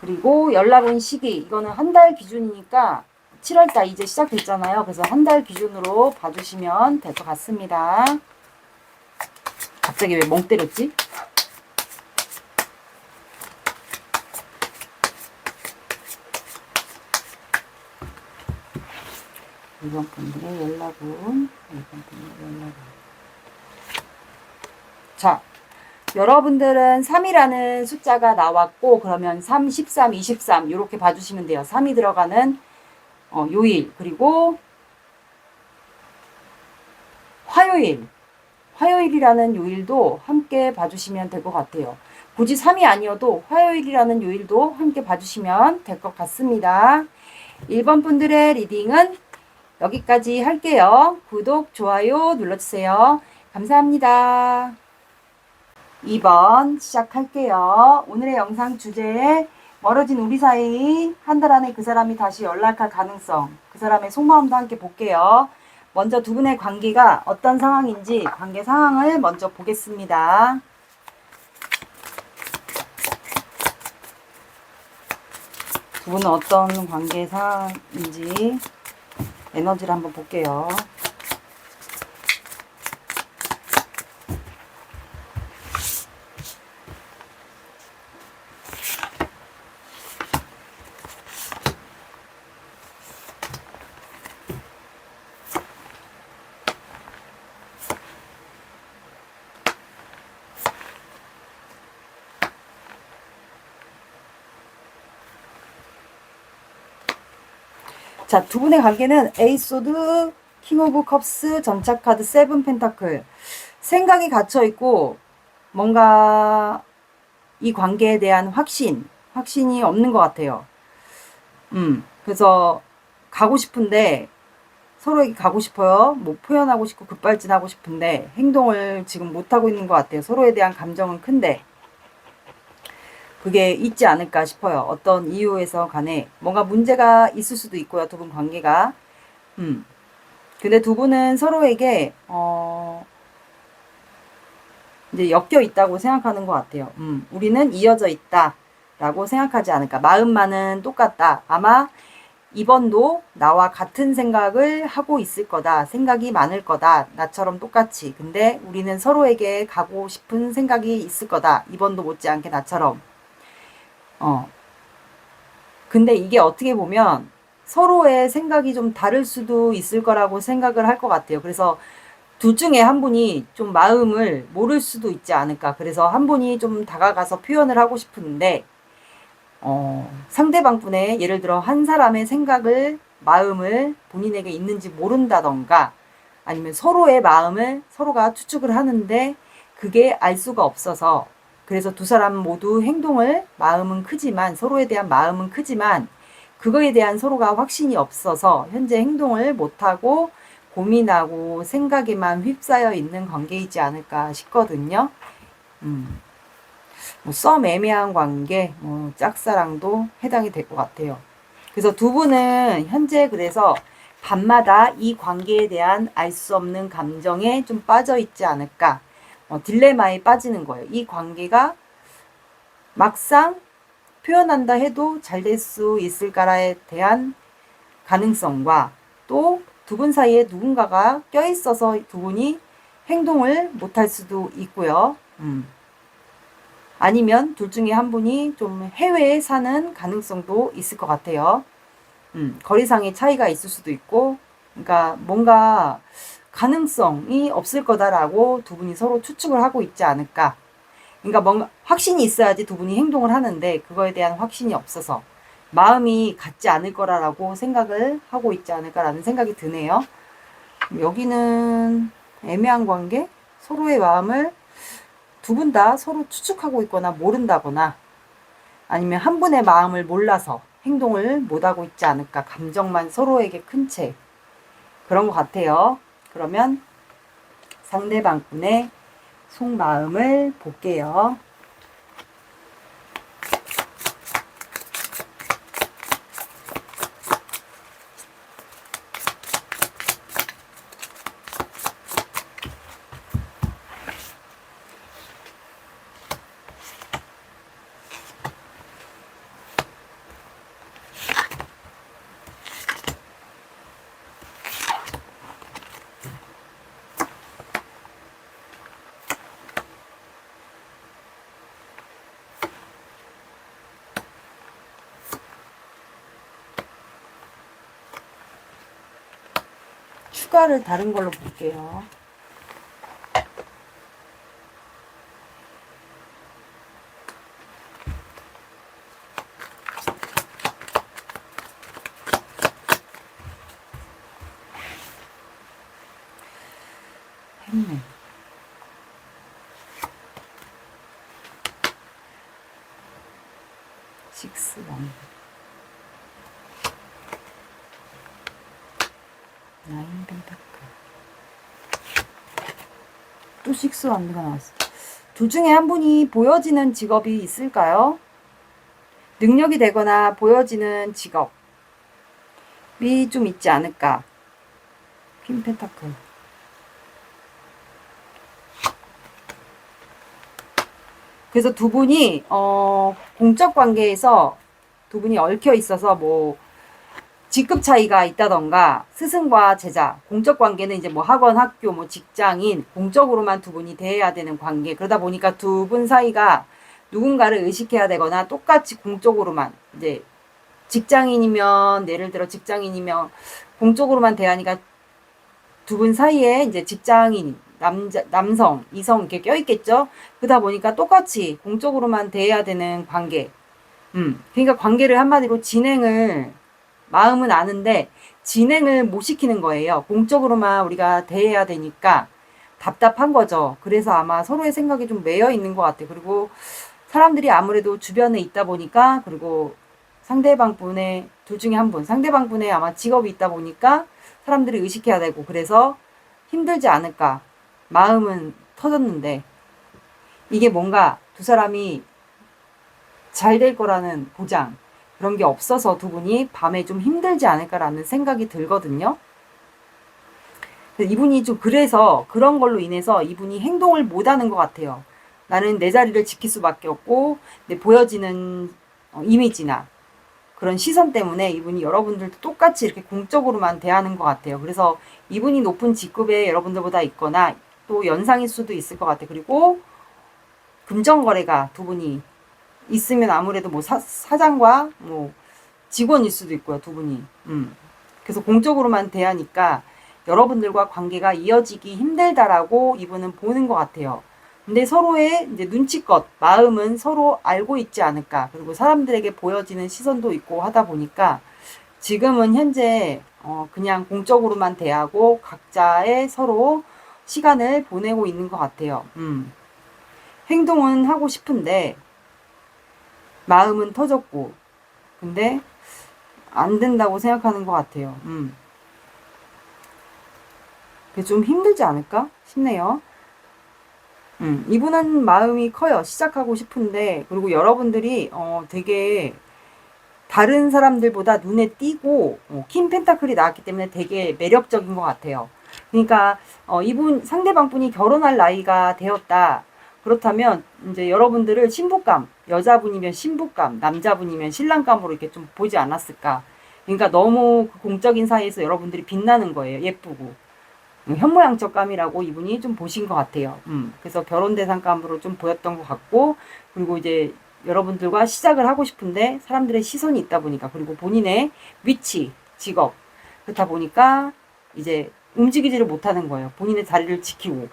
그리고 연락 온 시기 이거는 한 달 기준이니까 7월달 이제 시작됐잖아요. 그래서 한 달 기준으로 봐주시면 될 것 같습니다. 갑자기 왜 멍 때렸지? 이번 분들의 연락은 자, 여러분들은 3이라는 숫자가 나왔고 그러면 3, 13, 23 이렇게 봐주시면 돼요. 3이 들어가는 요일 그리고 화요일이라는 요일도 함께 봐주시면 될 것 같아요. 굳이 3이 아니어도 화요일이라는 요일도 함께 봐주시면 될 것 같습니다. 1번 분들의 리딩은 여기까지 할게요. 구독, 좋아요 눌러주세요. 감사합니다. 2번 시작할게요. 오늘의 영상 주제 멀어진 우리 사이 한 달 안에 그 사람이 다시 연락할 가능성 그 사람의 속마음도 함께 볼게요. 먼저 두 분의 관계가 어떤 상황인지 관계 상황을 먼저 보겠습니다. 두 분은 어떤 관계 상황인지 에너지를 한번 볼게요. 자, 두 분의 관계는 에이스 소드, 킹 오브 컵스, 전차 카드, 세븐 펜타클. 생각이 갇혀있고 뭔가 이 관계에 대한 확신이 없는 것 같아요. 그래서 가고 싶은데 서로에게 가고 싶어요. 뭐 표현하고 싶고 급발진하고 싶은데 행동을 지금 못하고 있는 것 같아요. 서로에 대한 감정은 큰데 그게 있지 않을까 싶어요. 어떤 이유에서 간에 뭔가 문제가 있을 수도 있고요. 두 분 관계가. 근데 두 분은 서로에게 이제 엮여 있다고 생각하는 것 같아요. 우리는 이어져 있다 라고 생각하지 않을까. 마음만은 똑같다. 아마 이번도 나와 같은 생각을 하고 있을 거다. 생각이 많을 거다. 나처럼 똑같이. 근데 우리는 서로에게 가고 싶은 생각이 있을 거다. 이번도 못지않게 나처럼. 근데 이게 어떻게 보면 서로의 생각이 좀 다를 수도 있을 거라고 생각을 할 것 같아요. 그래서 둘 중에 한 분이 좀 마음을 모를 수도 있지 않을까. 그래서 한 분이 좀 다가가서 표현을 하고 싶은데, 상대방 분의 예를 들어 한 사람의 마음을 본인에게 있는지 모른다던가, 아니면 서로의 마음을 서로가 추측을 하는데, 그게 알 수가 없어서, 그래서 두 사람 모두 마음은 크지만, 서로에 대한 마음은 크지만, 그거에 대한 서로가 확신이 없어서 현재 행동을 못하고 고민하고 생각에만 휩싸여 있는 관계이지 않을까 싶거든요. 뭐 썸 애매한 관계, 뭐 짝사랑도 해당이 될 것 같아요. 그래서 두 분은 현재 그래서 밤마다 이 관계에 대한 알 수 없는 감정에 좀 빠져 있지 않을까. 딜레마에 빠지는 거예요. 이 관계가 막상 표현한다 해도 잘 될 수 있을까에 대한 가능성과 또 두 분 사이에 누군가가 껴있어서 두 분이 행동을 못할 수도 있고요. 아니면 둘 중에 한 분이 좀 해외에 사는 가능성도 있을 것 같아요. 거리상의 차이가 있을 수도 있고, 그러니까 뭔가 가능성이 없을 거다라고 두 분이 서로 추측을 하고 있지 않을까. 그러니까 뭔가 확신이 있어야지 두 분이 행동을 하는데 그거에 대한 확신이 없어서 마음이 같지 않을 거라고 생각을 하고 있지 않을까라는 생각이 드네요. 여기는 애매한 관계? 서로의 마음을 두 분 다 서로 추측하고 있거나 모른다거나 아니면 한 분의 마음을 몰라서 행동을 못하고 있지 않을까. 감정만 서로에게 큰 채. 그런 것 같아요. 그러면 상대방 분의 속마음을 볼게요. 추가를 다른 걸로 볼게요. 했네. 식스 원. 나인 펜타클. 또 식스 원드가 나왔어. 둘 중에 한 분이 보여지는 직업이 있을까요? 능력이 되거나 보여지는 직업이 좀 있지 않을까? 퀸 펜타클. 그래서 두 분이 공적 관계에서 두 분이 얽혀 있어서 뭐 직급 차이가 있다던가 스승과 제자, 공적 관계는 이제 뭐 학원, 학교, 뭐 직장인, 공적으로만 두 분이 대해야 되는 관계. 그러다 보니까 두 분 사이가 누군가를 의식해야 되거나 똑같이 공적으로만 이제 직장인이면 예를 들어 직장인이면 공적으로만 대하니까 두 분 사이에 이제 직장인 남성, 이성 이렇게 껴있겠죠. 그러다 보니까 똑같이 공적으로만 대해야 되는 관계. 그러니까 관계를 한마디로 진행을 마음은 아는데 진행을 못 시키는 거예요. 공적으로만 우리가 대해야 되니까 답답한 거죠. 그래서 아마 서로의 생각이 좀 매여 있는 것 같아요. 그리고 사람들이 아무래도 주변에 있다 보니까 그리고 상대방 분의 둘 중에 한 분, 상대방 분의 아마 직업이 있다 보니까 사람들이 의식해야 되고 그래서 힘들지 않을까. 마음은 터졌는데 이게 뭔가 두 사람이 잘 될 거라는 보장 그런 게 없어서 두 분이 밤에 좀 힘들지 않을까라는 생각이 들거든요. 이분이 좀 그래서 그런 걸로 인해서 이분이 행동을 못하는 것 같아요. 나는 내 자리를 지킬 수밖에 없고 내 보여지는 이미지나 그런 시선 때문에 이분이 여러분들도 똑같이 이렇게 공적으로만 대하는 것 같아요. 그래서 이분이 높은 직급에 여러분들보다 있거나 또 연상일 수도 있을 것 같아요. 그리고 금전거래가 두 분이 있으면 아무래도 뭐 사장과 뭐 직원일 수도 있고요. 두 분이. 그래서 공적으로만 대하니까 여러분들과 관계가 이어지기 힘들다라고 이분은 보는 것 같아요. 근데 서로의 이제 눈치껏 마음은 서로 알고 있지 않을까. 그리고 사람들에게 보여지는 시선도 있고 하다 보니까 지금은 현재 그냥 공적으로만 대하고 각자의 서로 시간을 보내고 있는 것 같아요. 행동은 하고 싶은데 마음은 터졌고 근데 안 된다고 생각하는 것 같아요. 그게 좀 힘들지 않을까 싶네요. 이분은 마음이 커요. 시작하고 싶은데 그리고 여러분들이 되게 다른 사람들보다 눈에 띄고 퀸 펜타클이 나왔기 때문에 되게 매력적인 것 같아요. 그러니까 이분 상대방 분이 결혼할 나이가 되었다. 그렇다면 이제 여러분들을 신부감, 여자분이면 신부감, 남자분이면 신랑감으로 이렇게 좀 보지 않았을까. 그러니까 너무 그 공적인 사이에서 여러분들이 빛나는 거예요. 예쁘고. 현모양처감이라고 이분이 좀 보신 것 같아요. 그래서 결혼 대상감으로 좀 보였던 것 같고, 그리고 이제 여러분들과 시작을 하고 싶은데 사람들의 시선이 있다 보니까, 그리고 본인의 위치, 직업, 그렇다 보니까 이제 움직이지를 못하는 거예요. 본인의 자리를 지키고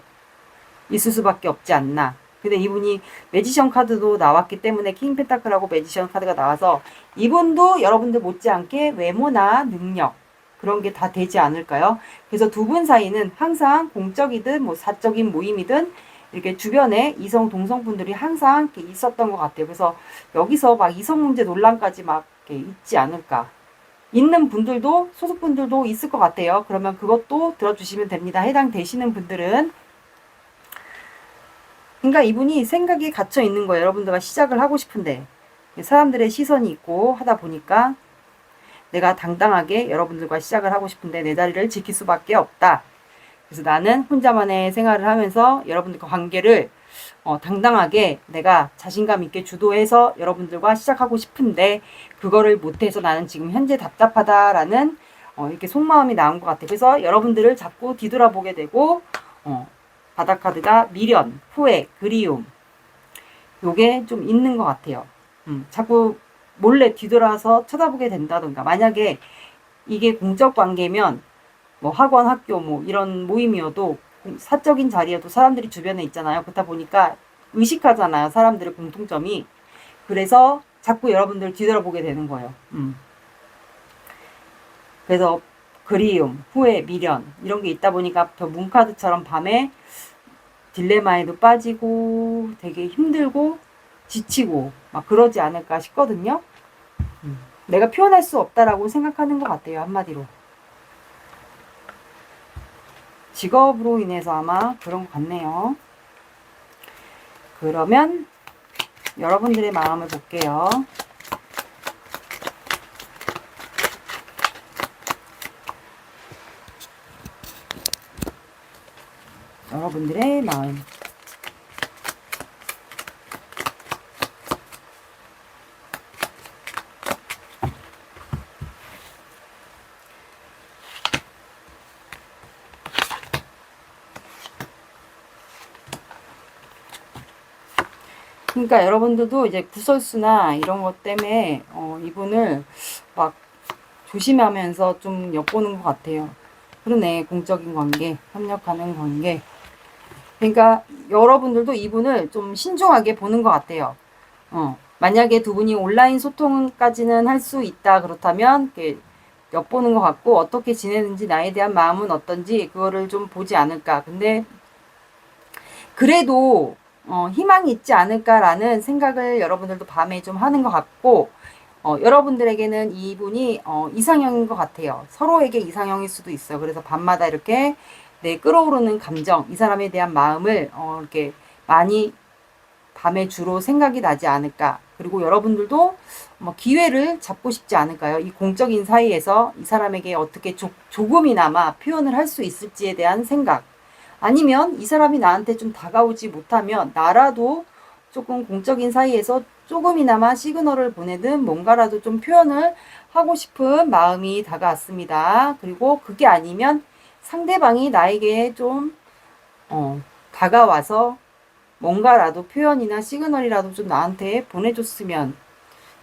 있을 수밖에 없지 않나. 근데 이분이 매지션 카드도 나왔기 때문에 킹 펜타클하고 매지션 카드가 나와서 이분도 여러분들 못지않게 외모나 능력 그런 게 다 되지 않을까요? 그래서 두 분 사이는 항상 공적이든 뭐 사적인 모임이든 이렇게 주변에 이성 동성분들이 항상 이렇게 있었던 것 같아요. 그래서 여기서 막 이성 문제 논란까지 막 이렇게 있지 않을까. 있는 분들도 소속분들도 있을 것 같아요. 그러면 그것도 들어주시면 됩니다. 해당되시는 분들은. 그러니까 이분이 생각이 갇혀 있는 거예요. 여러분들과 시작을 하고 싶은데 사람들의 시선이 있고 하다 보니까 내가 당당하게 여러분들과 시작을 하고 싶은데 내 자리를 지킬 수밖에 없다. 그래서 나는 혼자만의 생활을 하면서 여러분들과 관계를 당당하게 내가 자신감 있게 주도해서 여러분들과 시작하고 싶은데 그거를 못해서 나는 지금 현재 답답하다라는 이렇게 속마음이 나온 것 같아요. 그래서 여러분들을 자꾸 뒤돌아보게 되고 바닥 카드가 미련, 후회, 그리움 요게 좀 있는 것 같아요. 자꾸 몰래 뒤돌아서 쳐다보게 된다던가 만약에 이게 공적 관계면 뭐 학원, 학교 뭐 이런 모임이어도 사적인 자리여도 사람들이 주변에 있잖아요. 그렇다 보니까 의식하잖아요. 사람들의 공통점이. 그래서 자꾸 여러분들 뒤돌아보게 되는 거예요. 그래서 그리움, 후회, 미련 이런 게 있다 보니까 저 문카드처럼 밤에 딜레마에도 빠지고 되게 힘들고 지치고 막 그러지 않을까 싶거든요. 내가 표현할 수 없다라고 생각하는 것 같아요. 한마디로. 직업으로 인해서 아마 그런 것 같네요. 그러면 여러분들의 마음을 볼게요. 여러분들의 마음. 그러니까 여러분들도 이제 구설수나 이런 것 때문에 이분을 막 조심하면서 좀 엿보는 것 같아요. 그러네. 공적인 관계, 협력하는 관계. 그러니까 여러분들도 이분을 좀 신중하게 보는 것 같아요. 만약에 두 분이 온라인 소통까지는 할 수 있다 그렇다면 이렇게 엿보는 것 같고 어떻게 지내는지 나에 대한 마음은 어떤지 그거를 좀 보지 않을까. 근데 그래도 희망이 있지 않을까라는 생각을 여러분들도 밤에 좀 하는 것 같고 여러분들에게는 이분이 이상형인 것 같아요. 서로에게 이상형일 수도 있어요. 그래서 밤마다 이렇게 끌어오르는 감정, 이 사람에 대한 마음을 이렇게 많이 밤에 주로 생각이 나지 않을까. 그리고 여러분들도 뭐 기회를 잡고 싶지 않을까요? 이 공적인 사이에서 이 사람에게 어떻게 조금이나마 표현을 할 수 있을지에 대한 생각. 아니면 이 사람이 나한테 좀 다가오지 못하면 나라도 조금 공적인 사이에서 조금이나마 시그널을 보내든 뭔가라도 좀 표현을 하고 싶은 마음이 다가왔습니다. 그리고 그게 아니면 상대방이 나에게 좀 다가와서 뭔가라도 표현이나 시그널이라도 좀 나한테 보내줬으면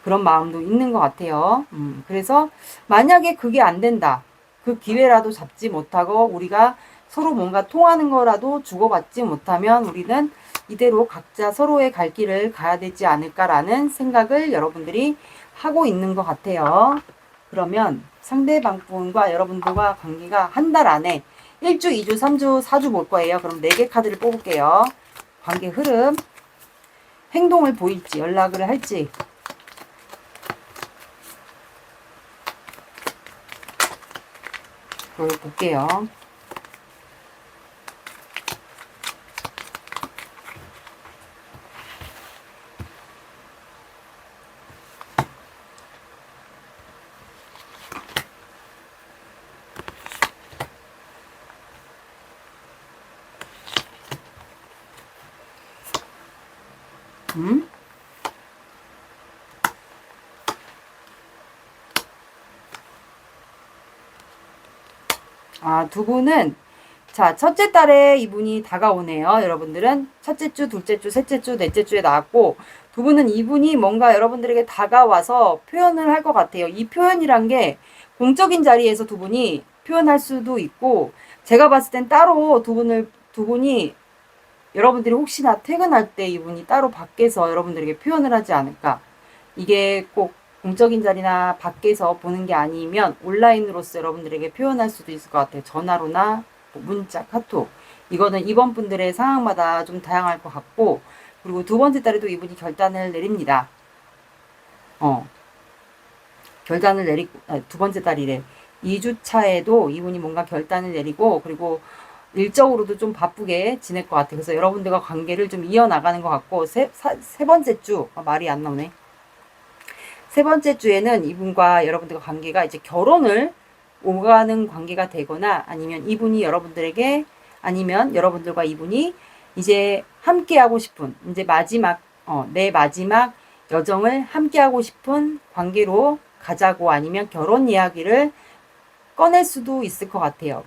그런 마음도 있는 것 같아요. 그래서 만약에 그게 안 된다. 그 기회라도 잡지 못하고 우리가 서로 뭔가 통하는 거라도 주고받지 못하면 우리는 이대로 각자 서로의 갈 길을 가야 되지 않을까라는 생각을 여러분들이 하고 있는 것 같아요. 그러면 상대방 분과 여러분들과 관계가 한 달 안에 1주, 2주, 3주, 4주 볼 거예요. 그럼 4개 카드를 뽑을게요. 관계 흐름, 행동을 보일지, 연락을 할지. 그걸 볼게요. 두 분은 자, 첫째 달에 이분이 다가오네요. 여러분들은 첫째 주, 둘째 주, 셋째 주, 넷째 주에 나왔고 두 분은 이분이 뭔가 여러분들에게 다가와서 표현을 할 것 같아요. 이 표현이란 게 공적인 자리에서 두 분이 표현할 수도 있고 제가 봤을 땐 따로 두 분이 여러분들이 혹시나 퇴근할 때 이분이 따로 밖에서 여러분들에게 표현을 하지 않을까. 이게 꼭 공적인 자리나 밖에서 보는 게 아니면 온라인으로서 여러분들에게 표현할 수도 있을 것 같아요. 전화로나 문자, 카톡. 이거는 이번 분들의 상황마다 좀 다양할 것 같고 그리고 두 번째 달에도 이분이 결단을 내립니다. 결단을 내리고 두 번째 달이래. 2주 차에도 이분이 뭔가 결단을 내리고 그리고 일적으로도 좀 바쁘게 지낼 것 같아요. 그래서 여러분들과 관계를 좀 이어나가는 것 같고 세 번째 주 말이 안 나오네. 세 번째 주에는 이분과 여러분들과 관계가 이제 결혼을 오가는 관계가 되거나 아니면 이분이 여러분들에게 아니면 여러분들과 이분이 이제 함께하고 싶은 이제 마지막 내 마지막 여정을 함께하고 싶은 관계로 가자고 아니면 결혼 이야기를 꺼낼 수도 있을 것 같아요.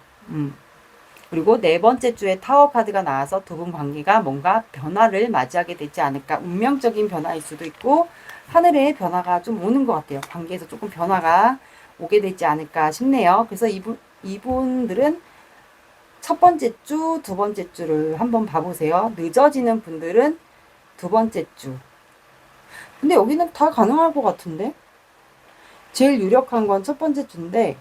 그리고 네 번째 주에 타워 카드가 나와서 두 분 관계가 뭔가 변화를 맞이하게 되지 않을까. 운명적인 변화일 수도 있고 하늘의 변화가 좀 오는 것 같아요. 관계에서 조금 변화가 오게 되지 않을까 싶네요. 그래서 이분들은 첫 번째 주, 두 번째 주를 한번 봐보세요. 늦어지는 분들은 두 번째 주. 근데 여기는 다 가능할 것 같은데? 제일 유력한 건 첫 번째 주인데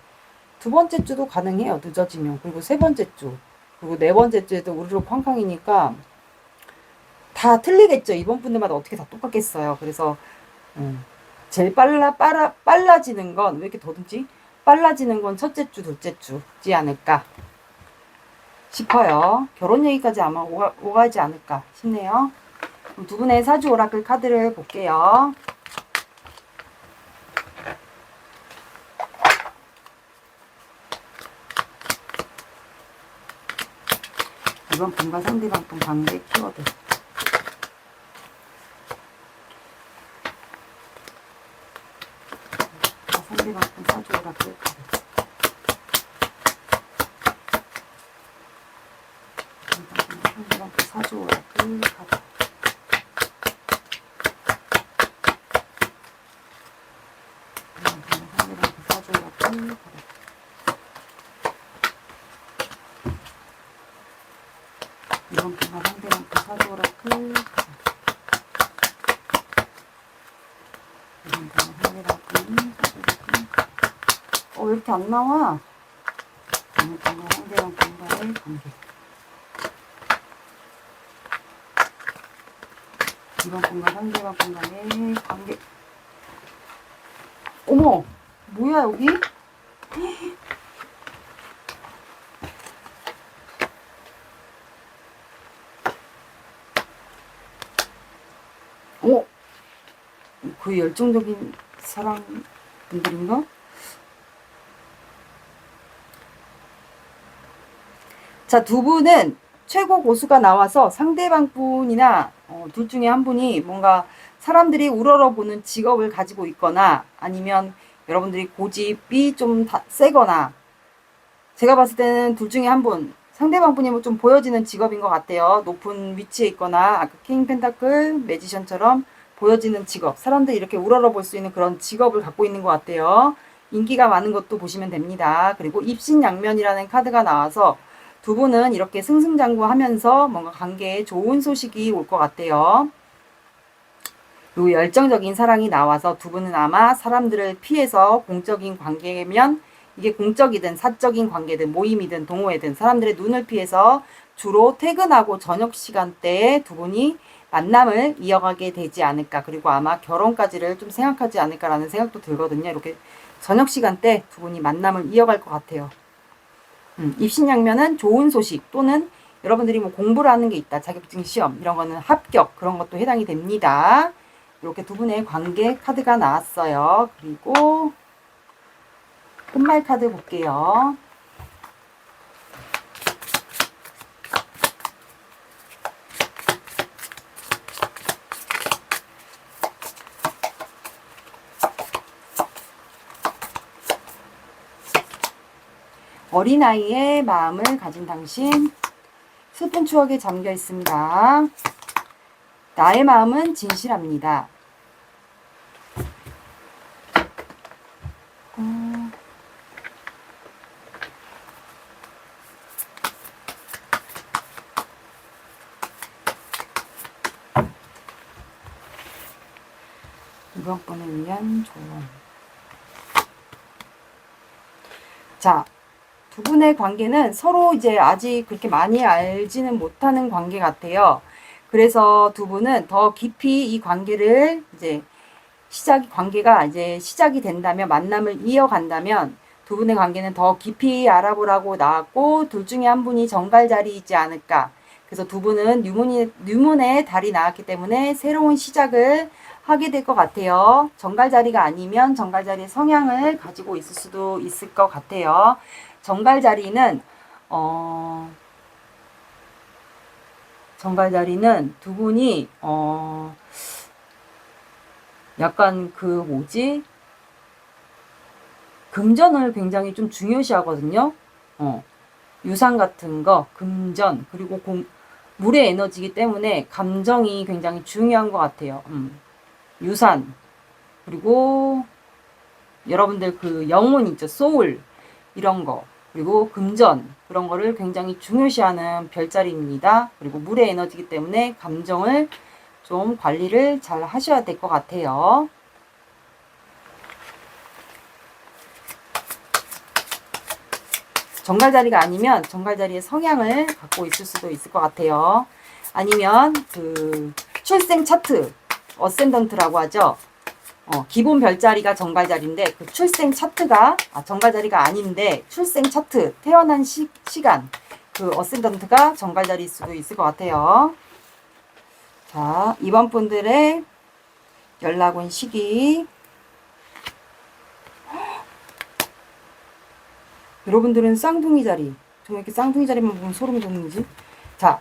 두 번째 주도 가능해요. 늦어지면. 그리고 세 번째 주. 그리고 네 번째 주에도 우르르 쾅쾅이니까 다 틀리겠죠. 이번 분들마다 어떻게 다 똑같겠어요. 그래서 제일 빨라지는 건 왜 이렇게 더듬지? 빨라지는 건 첫째 주, 둘째 주지 않을까 싶어요. 결혼 얘기까지 아마 오가지 않을까 싶네요. 그럼 두 분의 사주 오라클 카드를 볼게요. 이번 분과 상대방 분 관계 키워드. 상대방 분 사주 오라클 카드. 상대방 분 사주 오라클 카드. 이번 분과 상대방 분 사주 오라클 카드. 이번 분과 상대방 분 사주 오라클 카드. 왜 이렇게 안 나와? 이번 분과 상대방 분과의 관계. 이번 분과 상대방 분과의 관계. 어머! 뭐야 여기? 어? 거의 열정적인 사람 분들인가? 자, 두 분은 최고 고수가 나와서 상대방 분이나 둘 중에 한 분이 뭔가 사람들이 우러러보는 직업을 가지고 있거나 아니면 여러분들이 고집이 좀 세거나 제가 봤을 때는 둘 중에 한 분, 상대방 분이 좀 보여지는 직업인 것 같아요. 높은 위치에 있거나 아까 킹 펜타클 매지션처럼 보여지는 직업, 사람들이 이렇게 우러러볼 수 있는 그런 직업을 갖고 있는 것 같아요. 인기가 많은 것도 보시면 됩니다. 그리고 입신양면이라는 카드가 나와서 두 분은 이렇게 승승장구하면서 뭔가 관계에 좋은 소식이 올 것 같아요. 그리고 열정적인 사랑이 나와서 두 분은 아마 사람들을 피해서 공적인 관계면 이게 공적이든 사적인 관계든 모임이든 동호회든 사람들의 눈을 피해서 주로 퇴근하고 저녁 시간대에 두 분이 만남을 이어가게 되지 않을까. 그리고 아마 결혼까지를 좀 생각하지 않을까라는 생각도 들거든요. 이렇게 저녁 시간대 두 분이 만남을 이어갈 것 같아요. 입신양면은 좋은 소식 또는 여러분들이 뭐 공부를 하는 게 있다. 자격증 시험 이런 거는 합격 그런 것도 해당이 됩니다. 이렇게 두 분의 관계 카드가 나왔어요. 그리고 끝말 카드 볼게요. 어린아이의 마음을 가진 당신, 슬픈 추억에 잠겨 있습니다. 나의 마음은 진실합니다. 이번 분을 위한 조언. 자, 두 분의 관계는 서로 이제 아직 그렇게 많이 알지는 못하는 관계 같아요. 그래서 두 분은 더 깊이 이 관계를 이제 관계가 이제 시작이 된다면, 만남을 이어간다면 두 분의 관계는 더 깊이 알아보라고 나왔고, 둘 중에 한 분이 정갈자리이지 않을까. 그래서 두 분은 뉴문의 달이 나왔기 때문에 새로운 시작을 하게 될 것 같아요. 정갈자리가 아니면 정갈자리의 성향을 가지고 있을 수도 있을 것 같아요. 정갈자리는 두 분이 약간 금전을 굉장히 좀 중요시 하거든요. 유산 같은 거, 금전, 그리고 물의 에너지이기 때문에 감정이 굉장히 중요한 것 같아요. 유산, 그리고 여러분들 그 영혼 있죠, 소울, 이런 거. 그리고 금전 그런 거를 굉장히 중요시하는 별자리입니다. 그리고 물의 에너지이기 때문에 감정을 좀 관리를 잘 하셔야 될 것 같아요. 정갈자리가 아니면 정갈자리의 성향을 갖고 있을 수도 있을 것 같아요. 아니면 그 출생 차트, 어센던트라고 하죠. 기본 별자리가 정갈자리인데 그 출생 차트가 정갈자리가 아닌데 출생 차트, 태어난 시간, 그 어센던트가 정갈자리일 수도 있을 것 같아요. 자, 이번 분들의 연락 온 시기. 여러분들은 쌍둥이 자리. 저 이렇게 쌍둥이 자리만 보면 소름이 돋는지. 자,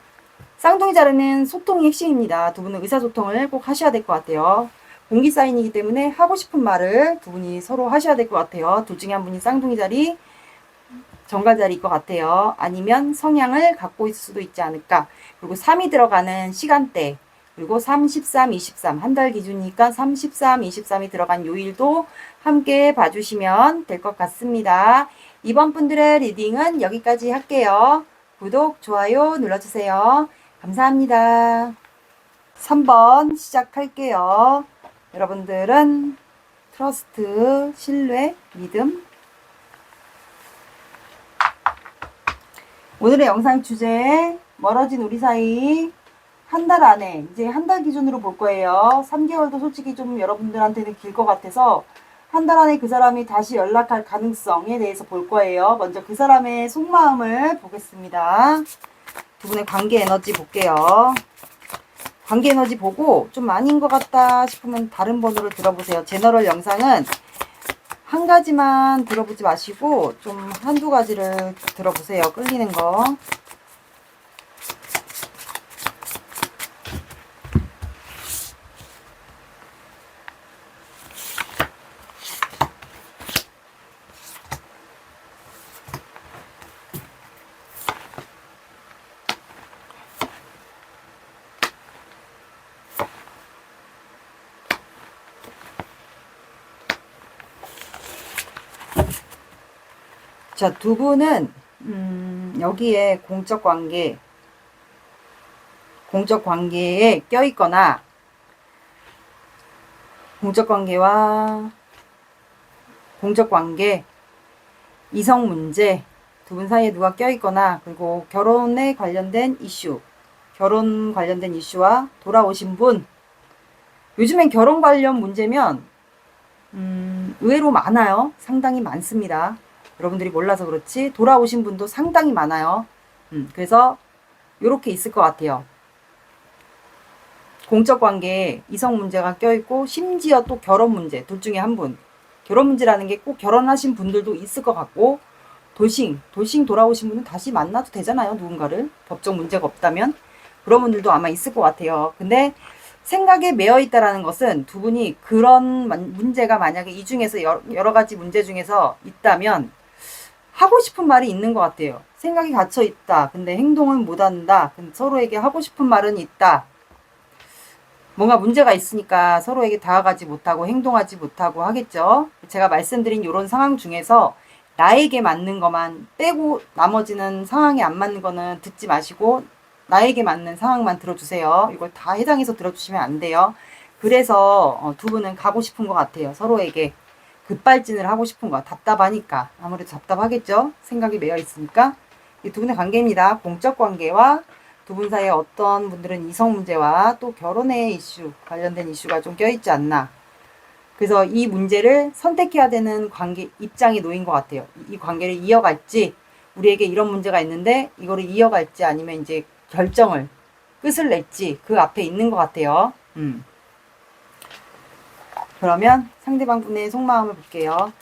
쌍둥이 자리는 소통이 핵심입니다. 두 분은 의사소통을 꼭 하셔야 될 것 같아요. 공기 사인이기 때문에 하고 싶은 말을 두 분이 서로 하셔야 될 것 같아요. 둘 중에 한 분이 쌍둥이 자리, 정갈 자리일 것 같아요. 아니면 성향을 갖고 있을 수도 있지 않을까. 그리고 3이 들어가는 시간대, 그리고 3, 13, 23, 한 달 기준이니까 3, 13, 23이 들어간 요일도 함께 봐주시면 될 것 같습니다. 이번 분들의 리딩은 여기까지 할게요. 구독, 좋아요 눌러주세요. 감사합니다. 3번 시작할게요. 여러분들은 트러스트, 신뢰, 믿음. 오늘의 영상 주제, 멀어진 우리 사이 한 달 안에, 이제 한 달 기준으로 볼 거예요. 3개월도 솔직히 좀 여러분들한테는 길 것 같아서 한 달 안에 그 사람이 다시 연락할 가능성에 대해서 볼 거예요. 먼저 그 사람의 속마음을 보겠습니다. 두 분의 관계 에너지 볼게요. 관계 에너지 보고 좀 아닌 것 같다 싶으면 다른 번호를 들어보세요. 제너럴 영상은 한 가지만 들어보지 마시고 좀 한두 가지를 들어보세요. 끌리는 거. 자, 두 분은 여기에 공적 관계에 껴있거나 공적 관계, 이성 문제, 두 분 사이에 누가 껴있거나, 그리고 결혼에 관련된 이슈, 결혼 관련된 이슈와 돌아오신 분. 요즘엔 결혼 관련 문제면 의외로 많아요. 상당히 많습니다. 여러분들이 몰라서 그렇지 돌아오신 분도 상당히 많아요. 그래서 이렇게 있을 것 같아요. 공적 관계에 이성 문제가 껴있고 심지어 또 결혼 문제, 둘 중에 한 분. 결혼 문제라는 게 꼭 결혼하신 분들도 있을 것 같고, 돌싱 돌아오신 분은 다시 만나도 되잖아요. 누군가를. 법적 문제가 없다면. 그런 분들도 아마 있을 것 같아요. 근데 생각에 매여 있다라는 것은 두 분이 그런 문제가 만약에 이 중에서 여러 가지 문제 중에서 있다면 하고 싶은 말이 있는 것 같아요. 생각이 갇혀 있다. 근데 행동은 못 한다. 근데 서로에게 하고 싶은 말은 있다. 뭔가 문제가 있으니까 서로에게 다가가지 못하고 행동하지 못하고 하겠죠. 제가 말씀드린 이런 상황 중에서 나에게 맞는 것만 빼고 나머지는 상황에 안 맞는 거는 듣지 마시고 나에게 맞는 상황만 들어주세요. 이걸 다 해당해서 들어주시면 안 돼요. 그래서 두 분은 가고 싶은 것 같아요. 서로에게 급발진을 하고 싶은 거. 답답하니까. 아무래도 답답하겠죠. 생각이 매여 있으니까. 이 두 분의 관계입니다. 공적 관계와 두 분 사이에 어떤 분들은 이성 문제와 또 결혼의 이슈, 관련된 이슈가 좀 껴있지 않나. 그래서 이 문제를 선택해야 되는 관계, 입장에 놓인 것 같아요. 이 관계를 이어갈지, 우리에게 이런 문제가 있는데 이거를 이어갈지 아니면 이제 결정을, 끝을 낼지 그 앞에 있는 것 같아요. 그러면 상대방 분의 속마음을 볼게요.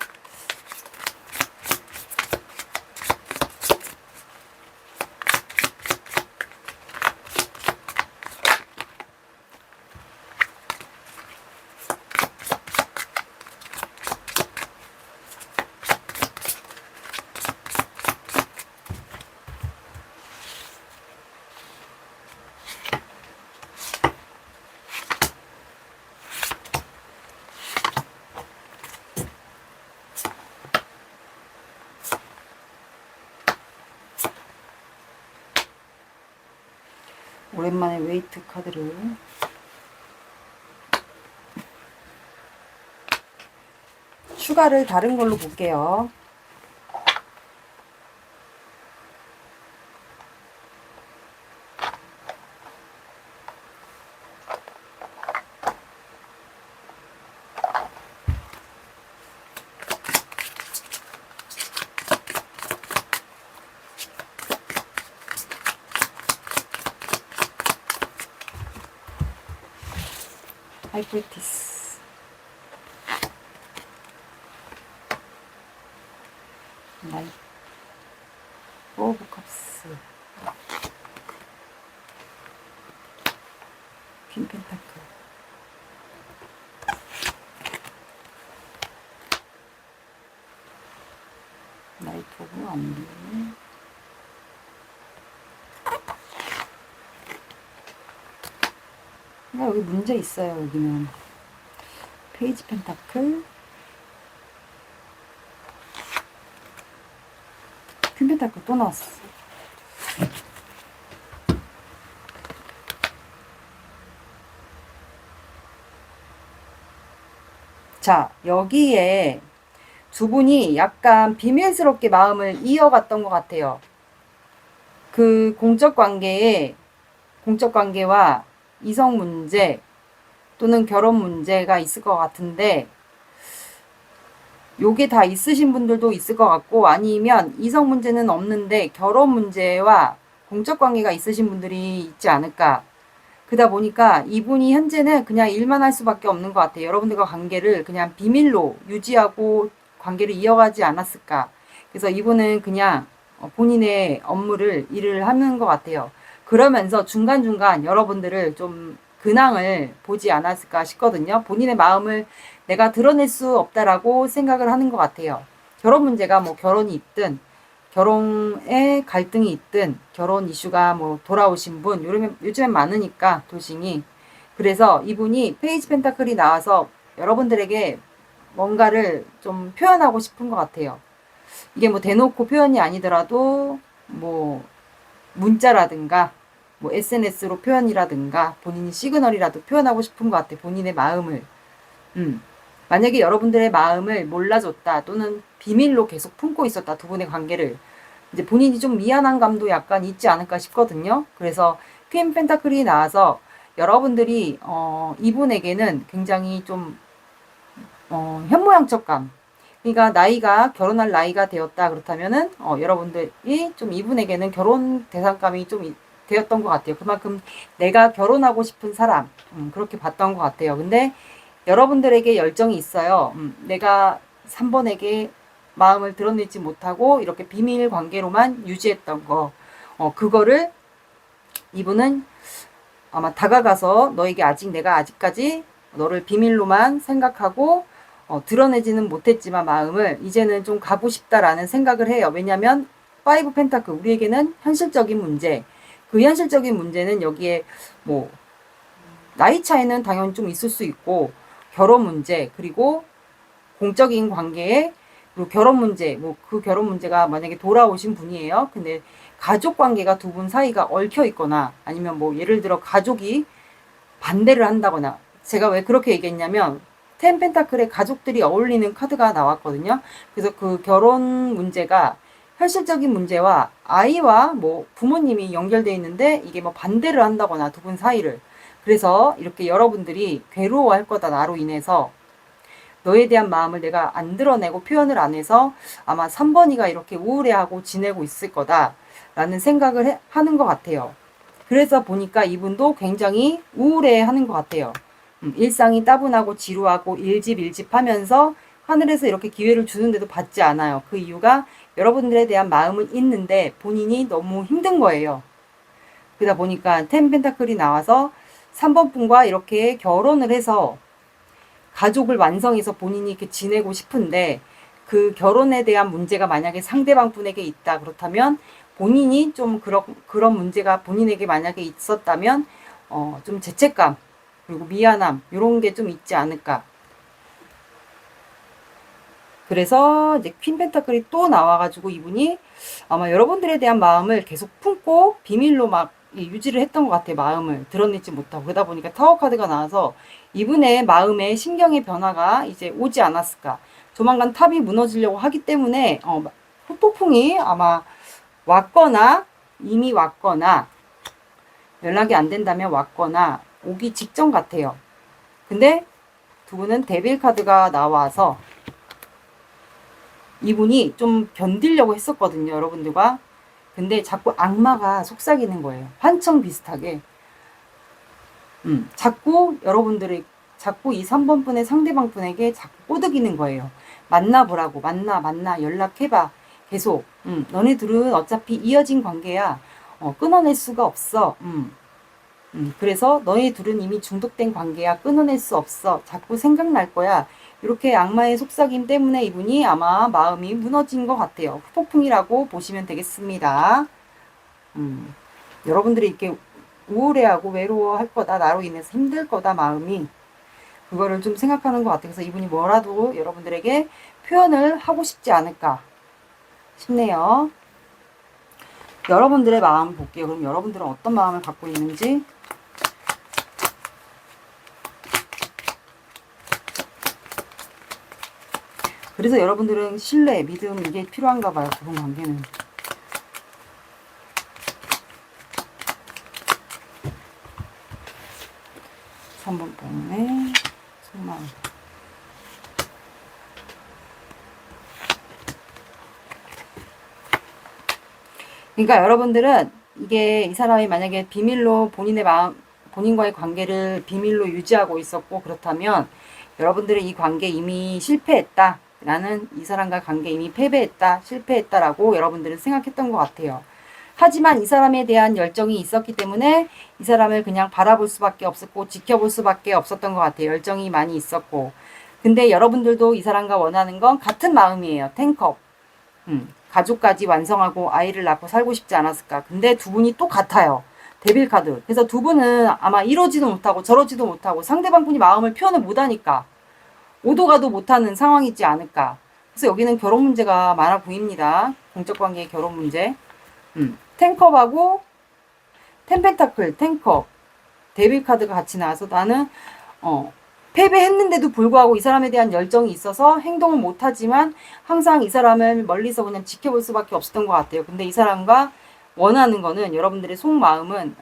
오랜만에 웨이트 카드를. 추가를 다른 걸로 볼게요. 하이프리티스, 나이트 오브 컵스, 퀸 펜타클, 나이트 오브 완비, 여기 문제 있어요. 여기는 페이지 펜타클, 퀸 펜타클 또 나왔어. 자, 여기에 두 분이 약간 비밀스럽게 마음을 이어갔던 것 같아요. 그 공적 관계와 이성 문제 또는 결혼 문제가 있을 것 같은데, 요게 다 있으신 분들도 있을 것 같고, 아니면 이성 문제는 없는데 결혼 문제와 공적 관계가 있으신 분들이 있지 않을까. 그러다 보니까 이분이 현재는 그냥 일만 할 수밖에 없는 것 같아요. 여러분들과 관계를 그냥 비밀로 유지하고 관계를 이어가지 않았을까. 그래서 이분은 그냥 본인의 업무를 일을 하는 것 같아요. 그러면서 중간중간 여러분들을 좀 근황을 보지 않았을까 싶거든요. 본인의 마음을 내가 드러낼 수 없다라고 생각을 하는 것 같아요. 결혼 문제가 뭐 결혼이 있든 결혼에 갈등이 있든 결혼 이슈가 뭐 돌아오신 분 요즘엔 많으니까 돌싱이. 그래서 이분이 페이지 펜타클이 나와서 여러분들에게 뭔가를 좀 표현하고 싶은 것 같아요. 이게 뭐 대놓고 표현이 아니더라도 뭐 문자라든가 뭐 SNS로 표현이라든가 본인이 시그널이라도 표현하고 싶은 것 같아. 본인의 마음을. 만약에 여러분들의 마음을 몰라줬다 또는 비밀로 계속 품고 있었다, 두 분의 관계를, 이제 본인이 좀 미안한 감도 약간 있지 않을까 싶거든요. 그래서 퀸 펜타클이 나와서 여러분들이 이분에게는 굉장히 좀 현모양처감, 그러니까 나이가 결혼할 나이가 되었다 그렇다면은 여러분들이 좀 이분에게는 결혼 대상감이 좀 되었던 것 같아요. 그만큼 내가 결혼하고 싶은 사람, 그렇게 봤던 것 같아요. 근데 여러분들에게 열정이 있어요. 내가 3번에게 마음을 드러내지 못하고 이렇게 비밀 관계로만 유지했던 거, 그거를 이분은 아마 다가가서 너에게 내가 아직까지 너를 비밀로만 생각하고 드러내지는 못했지만 마음을 이제는 좀 가고 싶다라는 생각을 해요. 왜냐하면 파이브 펜타클, 우리에게는 현실적인 문제, 그 현실적인 문제는 여기에 뭐 나이 차이는 당연히 좀 있을 수 있고, 결혼 문제, 그리고 공적인 관계에, 그리고 결혼 문제, 뭐 그 결혼 문제가 만약에 돌아오신 분이에요. 근데 가족 관계가 두 분 사이가 얽혀 있거나, 아니면 뭐 예를 들어 가족이 반대를 한다거나. 제가 왜 그렇게 얘기했냐면 텐 펜타클의 가족들이 어울리는 카드가 나왔거든요. 그래서 그 결혼 문제가 현실적인 문제와 아이와 뭐 부모님이 연결되어 있는데 이게 뭐 반대를 한다거나 두 분 사이를. 그래서 이렇게 여러분들이 괴로워할 거다, 나로 인해서. 너에 대한 마음을 내가 안 드러내고 표현을 안 해서 아마 3번이가 이렇게 우울해하고 지내고 있을 거다라는 생각을 하는 것 같아요. 그래서 보니까 이분도 굉장히 우울해하는 것 같아요. 일상이 따분하고 지루하고 일집 하면서 하늘에서 이렇게 기회를 주는데도 받지 않아요. 그 이유가 여러분들에 대한 마음은 있는데 본인이 너무 힘든 거예요. 그러다 보니까 텐 펜타클이 나와서 3번 분과 이렇게 결혼을 해서 가족을 완성해서 본인이 이렇게 지내고 싶은데, 그 결혼에 대한 문제가 만약에 상대방 분에게 있다 그렇다면 본인이 좀 그런 문제가 본인에게 만약에 있었다면 좀 죄책감 그리고 미안함 이런 게 좀 있지 않을까. 그래서 이제 퀸 펜타클이 또 나와가지고 이분이 아마 여러분들에 대한 마음을 계속 품고 비밀로 막 유지를 했던 것 같아요. 마음을 드러내지 못하고. 그러다 보니까 타워 카드가 나와서 이분의 마음에 신경의 변화가 이제 오지 않았을까. 조만간 탑이 무너지려고 하기 때문에 후폭풍이 아마 왔거나 이미 왔거나 연락이 안 된다면 왔거나 오기 직전 같아요. 근데 두 분은 데빌 카드가 나와서 이분이 좀 견디려고 했었거든요. 여러분들과. 근데 자꾸 악마가 속삭이는 거예요. 환청 비슷하게. 자꾸 여러분들이 자꾸 이 3번 분의 상대방 분에게 자꾸 꼬드기는 거예요. 만나보라고. 만나 연락해봐. 계속. 너네 둘은 어차피 이어진 관계야. 끊어낼 수가 없어. 그래서 너희 둘은 이미 중독된 관계야. 끊어낼 수 없어. 자꾸 생각날 거야. 이렇게 악마의 속삭임 때문에 이분이 아마 마음이 무너진 것 같아요. 후폭풍이라고 보시면 되겠습니다. 여러분들이 이렇게 우울해하고 외로워할 거다. 나로 인해서 힘들 거다. 마음이. 그거를 좀 생각하는 것 같아요. 그래서 이분이 뭐라도 여러분들에게 표현을 하고 싶지 않을까 싶네요. 여러분들의 마음 볼게요. 그럼 여러분들은 어떤 마음을 갖고 있는지. 그래서 여러분들은 신뢰, 믿음 이게 필요한가 봐요. 두 분 관계는. (3번) 때문에 속마음. 그러니까 여러분들은 이게 이 사람이 만약에 비밀로 본인의 마음, 본인과의 관계를 비밀로 유지하고 있었고 그렇다면 여러분들은 이 관계 이미 실패했다. 나는 이 사람과 관계 이미 패배했다. 실패했다라고 여러분들은 생각했던 것 같아요. 하지만 이 사람에 대한 열정이 있었기 때문에 이 사람을 그냥 바라볼 수밖에 없었고 지켜볼 수밖에 없었던 것 같아요. 열정이 많이 있었고. 근데 여러분들도 이 사람과 원하는 건 같은 마음이에요. 텐컵. 가족까지 완성하고 아이를 낳고 살고 싶지 않았을까. 근데 두 분이 또 같아요. 데빌 카드. 그래서 두 분은 아마 이러지도 못하고 저러지도 못하고 상대방 분이 마음을 표현을 못하니까 오도 가도 못하는 상황이지 않을까. 그래서 여기는 결혼 문제가 많아 보입니다. 공적 관계의 결혼 문제. 텐컵하고 텐펜타클, 텐컵, 데빌 카드가 같이 나와서 나는 패배했는데도 불구하고 이 사람에 대한 열정이 있어서 행동을 못하지만 항상 이 사람을 멀리서 그냥 지켜볼 수밖에 없었던 것 같아요. 근데 이 사람과 원하는 거는 여러분들의 속마음은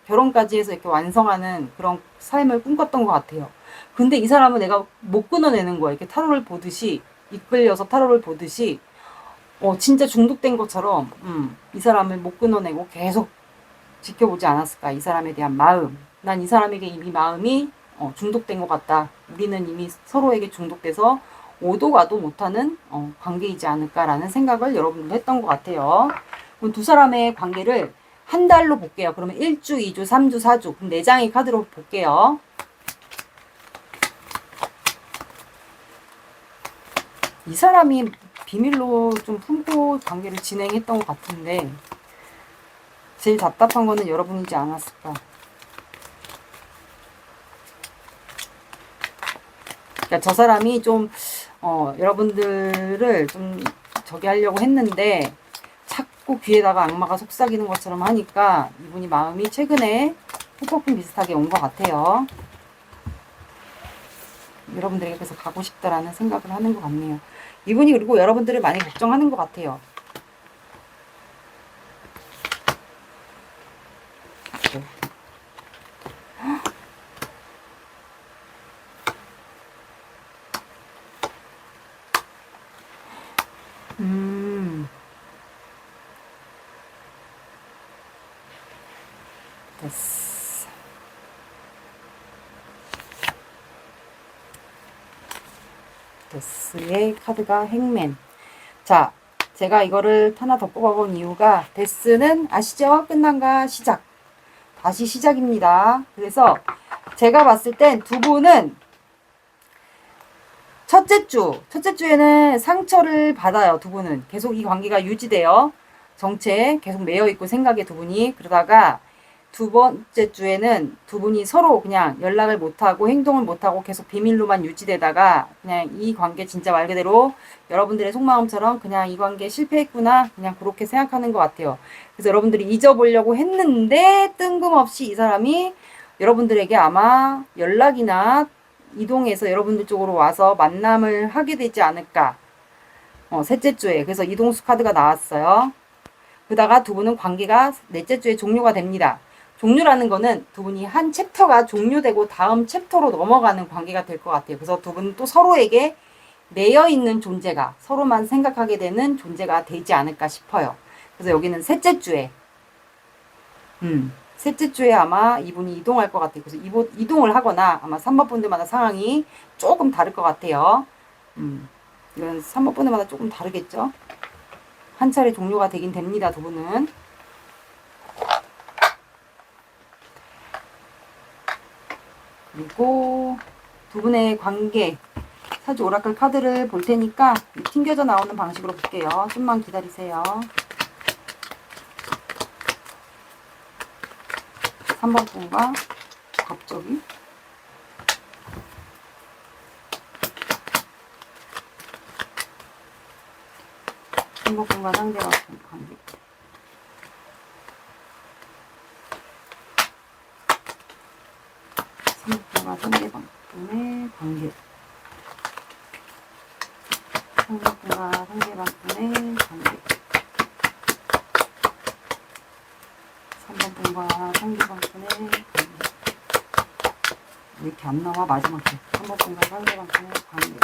결혼까지 해서 이렇게 완성하는 그런 삶을 꿈꿨던 것 같아요. 근데 이 사람은 내가 못 끊어내는 거야. 이렇게 타로를 보듯이 이끌려서 타로를 보듯이 진짜 중독된 것처럼 이 사람을 못 끊어내고 계속 지켜보지 않았을까. 이 사람에 대한 마음. 난 이 사람에게 이미 마음이 중독된 것 같다. 우리는 이미 서로에게 중독돼서 오도 가도 못하는 관계이지 않을까라는 생각을 여러분들 했던 것 같아요. 그럼 두 사람의 관계를 한 달로 볼게요. 그러면 1주, 2주, 3주, 4주. 그럼 4장의 카드로 볼게요. 이 사람이 비밀로 좀 품고 관계를 진행했던 것 같은데 제일 답답한 거는 여러분이지 않았을까. 그러니까 저 사람이 좀 여러분들을 좀 저기 하려고 했는데 자꾸 귀에다가 악마가 속삭이는 것처럼 하니까 이분이 마음이 최근에 후폭풍 비슷하게 온 것 같아요. 여러분들에게 그래서 가고 싶다라는 생각을 하는 것 같네요. 이분이 그리고 여러분들을 많이 걱정하는 것 같아요. 됐어. 데스의 카드가 행맨. 자, 제가 이거를 하나 더 뽑아본 이유가 데스는 아시죠? 끝난가 시작. 다시 시작입니다. 그래서 제가 봤을 땐 두 분은 첫째 주에는 상처를 받아요. 두 분은 계속 이 관계가 유지돼요. 정체 계속 매여 있고 생각에 두 분이 그러다가 두 번째 주에는 두 분이 서로 그냥 연락을 못하고 행동을 못하고 계속 비밀로만 유지되다가 그냥 이 관계 진짜 말 그대로 여러분들의 속마음처럼 그냥 이 관계 실패했구나 그냥 그렇게 생각하는 것 같아요. 그래서 여러분들이 잊어보려고 했는데 뜬금없이 이 사람이 여러분들에게 아마 연락이나 이동해서 여러분들 쪽으로 와서 만남을 하게 되지 않을까. 셋째 주에 그래서 이동수 카드가 나왔어요. 그러다가 두 분은 관계가 넷째 주에 종료가 됩니다. 종료라는 거는 두 분이 한 챕터가 종료되고 다음 챕터로 넘어가는 관계가 될 것 같아요. 그래서 두 분은 또 서로에게 매여 있는 존재가 서로만 생각하게 되는 존재가 되지 않을까 싶어요. 그래서 여기는 셋째 주에 셋째 주에 아마 이분이 이동할 것 같아요. 그래서 이동을 하거나 아마 3번 분들마다 상황이 조금 다를 것 같아요. 이건 3번 분들마다 조금 다르겠죠. 한 차례 종료가 되긴 됩니다. 두 분은. 그리고 두 분의 관계 사주 오라클 카드를 볼 테니까 튕겨져 나오는 방식으로 볼게요. 좀만 기다리세요. 3번 분과 갑자기 3번 분과 상대방 관계 3번 분과 상대방 분의 관계 3번 분과 상대방 분의 관계 3번 분과 상대방 분의 관계 왜 이렇게 안 나와 마지막에 3번 분과 상대방 분의 관계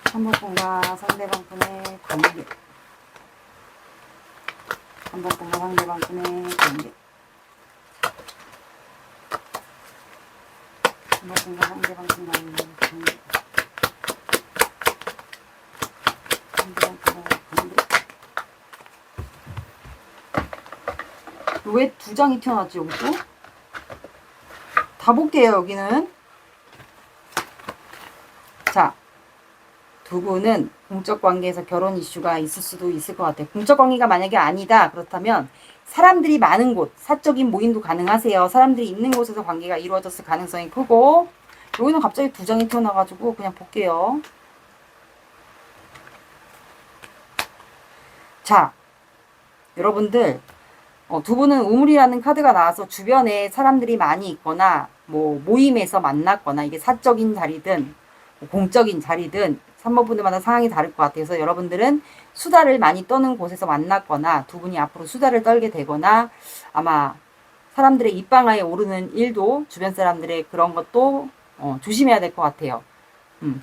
3번 분과 상대방 분의 관계 3번 분과 상대방 분의 관계 3번 분과 상대방 분의 관계 3번 분과 관계 왜 두 장이 튀어나왔지 여기도? 다 볼게요 여기는. 자, 두 분은 공적 관계에서 결혼 이슈가 있을 수도 있을 것 같아요. 공적 관계가 만약에 아니다 그렇다면 사람들이 많은 곳 사적인 모임도 가능하세요. 사람들이 있는 곳에서 관계가 이루어졌을 가능성이 크고 여기는 갑자기 두 장이 튀어나와가지고 그냥 볼게요. 자, 여러분들 두 분은 우물이라는 카드가 나와서 주변에 사람들이 많이 있거나 뭐 모임에서 만났거나 이게 사적인 자리든 공적인 자리든 3번 분들마다 상황이 다를 것 같아요. 그래서 여러분들은 수다를 많이 떠는 곳에서 만났거나 두 분이 앞으로 수다를 떨게 되거나 아마 사람들의 입방아에 오르는 일도 주변 사람들의 그런 것도 조심해야 될 것 같아요.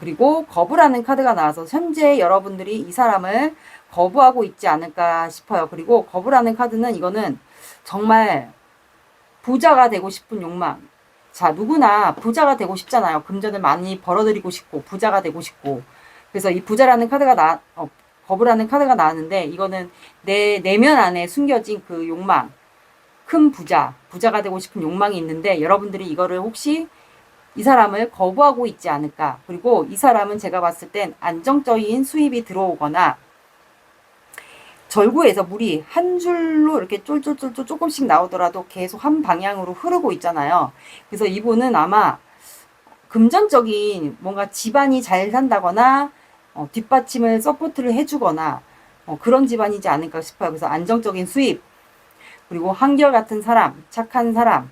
그리고 거부라는 카드가 나와서 현재 여러분들이 이 사람을 거부하고 있지 않을까 싶어요. 그리고 거부라는 카드는 이거는 정말 부자가 되고 싶은 욕망. 자, 누구나 부자가 되고 싶잖아요. 금전을 많이 벌어들이고 싶고 부자가 되고 싶고. 그래서 이 부자라는 카드가 거부라는 카드가 나왔는데 이거는 내 내면 안에 숨겨진 그 욕망. 큰 부자가 되고 싶은 욕망이 있는데 여러분들이 이거를 혹시 이 사람을 거부하고 있지 않을까. 그리고 이 사람은 제가 봤을 땐 안정적인 수입이 들어오거나 절구에서 물이 한 줄로 이렇게 쫄쫄쫄쫄 조금씩 나오더라도 계속 한 방향으로 흐르고 있잖아요. 그래서 이분은 아마 금전적인 뭔가 집안이 잘 산다거나 뒷받침을 서포트를 해주거나 그런 집안이지 않을까 싶어요. 그래서 안정적인 수입 그리고 한결같은 사람, 착한 사람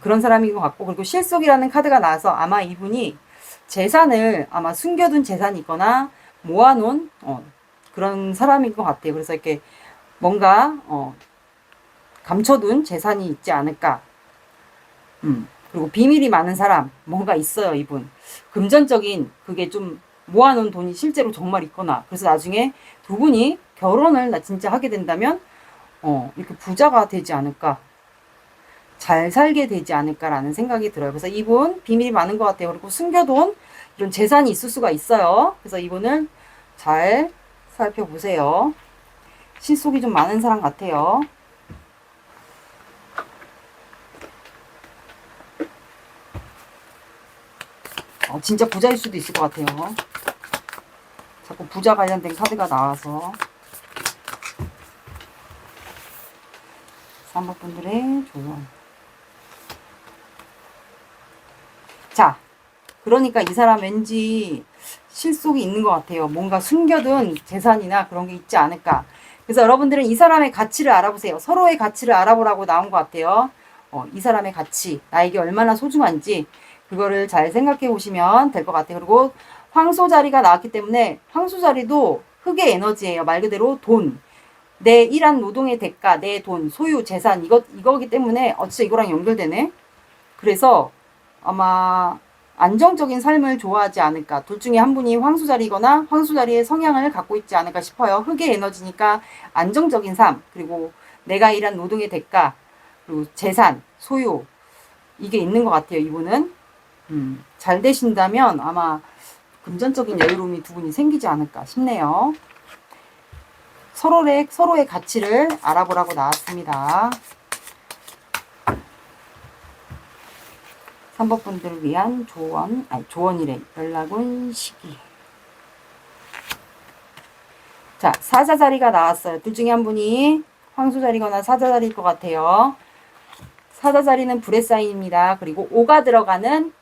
그런 사람인 것 같고 그리고 실속이라는 카드가 나와서 아마 이분이 재산을 아마 숨겨둔 재산이 있거나 모아놓은 그런 사람인 것 같아요. 그래서 이렇게 뭔가 감춰둔 재산이 있지 않을까. 그리고 비밀이 많은 사람 뭔가 있어요. 이분 금전적인 그게 좀 모아놓은 돈이 실제로 정말 있거나 그래서 나중에 두 분이 결혼을 진짜 하게 된다면 이렇게 부자가 되지 않을까. 잘 살게 되지 않을까라는 생각이 들어요. 그래서 이분 비밀이 많은 것 같아요. 그리고 숨겨둔 이런 재산이 있을 수가 있어요. 그래서 이분을 잘 살펴보세요. 실속이 좀 많은 사람 같아요. 진짜 부자일 수도 있을 것 같아요. 자꾸 부자 관련된 카드가 나와서 3번 분들의 조언. 자, 그러니까 이 사람 왠지 실속이 있는 것 같아요. 뭔가 숨겨둔 재산이나 그런 게 있지 않을까. 그래서 여러분들은 이 사람의 가치를 알아보세요. 서로의 가치를 알아보라고 나온 것 같아요. 이 사람의 가치, 나에게 얼마나 소중한지 그거를 잘 생각해 보시면 될 것 같아요. 그리고 황소 자리가 나왔기 때문에 황소 자리도 흑의 에너지예요. 말 그대로 돈. 내 일한 노동의 대가, 내 돈, 소유, 재산, 이거기 때문에, 진짜 이거랑 연결되네? 그래서 아마 안정적인 삶을 좋아하지 않을까. 둘 중에 한 분이 황소자리거나 황소자리의 성향을 갖고 있지 않을까 싶어요. 흑의 에너지니까 안정적인 삶, 그리고 내가 일한 노동의 대가, 그리고 재산, 소유, 이게 있는 것 같아요, 이분은. 잘 되신다면 아마 금전적인 여유로움이 두 분이 생기지 않을까 싶네요. 서로의 가치를 알아보라고 나왔습니다. 3번 분들을 위한 조언이래. 연락은 시기. 자, 사자 자리가 나왔어요. 둘 중에 한 분이 황소 자리거나 사자 자리일 것 같아요. 사자 자리는 불의 사인입니다. 그리고 5가 들어가는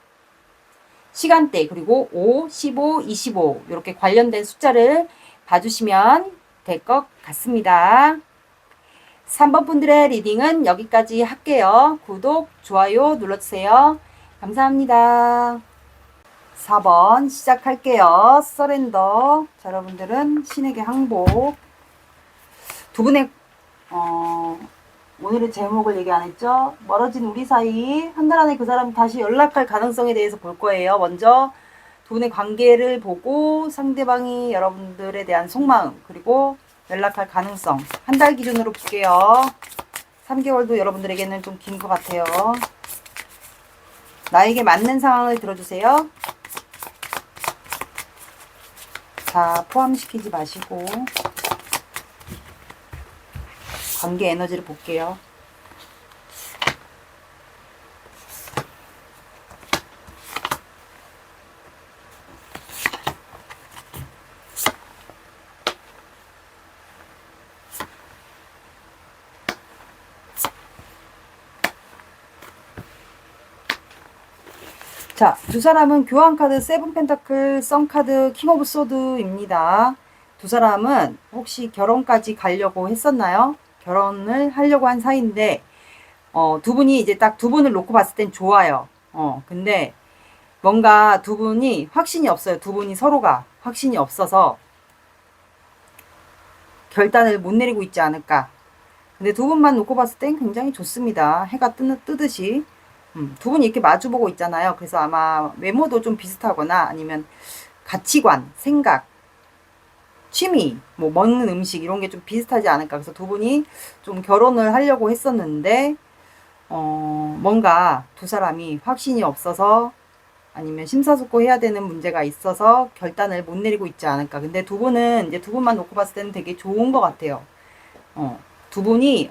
시간대, 그리고 5, 15, 25 이렇게 관련된 숫자를 봐주시면 될 것 같습니다. 3번 분들의 리딩은 여기까지 할게요. 구독, 좋아요 눌러주세요. 감사합니다. 4번 시작할게요. 서렌더. 자, 여러분들은 신에게 항복. 두 분의 오늘의 제목을 얘기 안 했죠? 멀어진 우리 사이. 한 달 안에 그 사람 다시 연락할 가능성에 대해서 볼 거예요. 먼저 두 분의 관계를 보고 상대방이 여러분들에 대한 속마음, 그리고 연락할 가능성. 한 달 기준으로 볼게요. 3개월도 여러분들에게는 좀 긴 것 같아요. 나에게 맞는 상황을 들어주세요. 자, 포함시키지 마시고 관계 에너지를 볼게요. 자, 두 사람은 교환카드, 세븐 펜타클, 썬카드, 킹 오브 소드입니다. 두 사람은 혹시 결혼까지 가려고 했었나요? 결혼을 하려고 한 사이인데, 두 분이 이제 딱 두 분을 놓고 봤을 땐 좋아요. 근데 뭔가 두 분이 확신이 없어요. 두 분이 서로가 확신이 없어서 결단을 못 내리고 있지 않을까. 근데 두 분만 놓고 봤을 땐 굉장히 좋습니다. 해가 뜨듯이. 두 분이 이렇게 마주보고 있잖아요. 그래서 아마 외모도 좀 비슷하거나 아니면 가치관, 생각, 취미, 뭐 먹는 음식 이런 게 좀 비슷하지 않을까. 그래서 두 분이 좀 결혼을 하려고 했었는데 뭔가 두 사람이 확신이 없어서 아니면 심사숙고해야 되는 문제가 있어서 결단을 못 내리고 있지 않을까. 근데 두 분은 이제 두 분만 놓고 봤을 때는 되게 좋은 것 같아요. 두 분이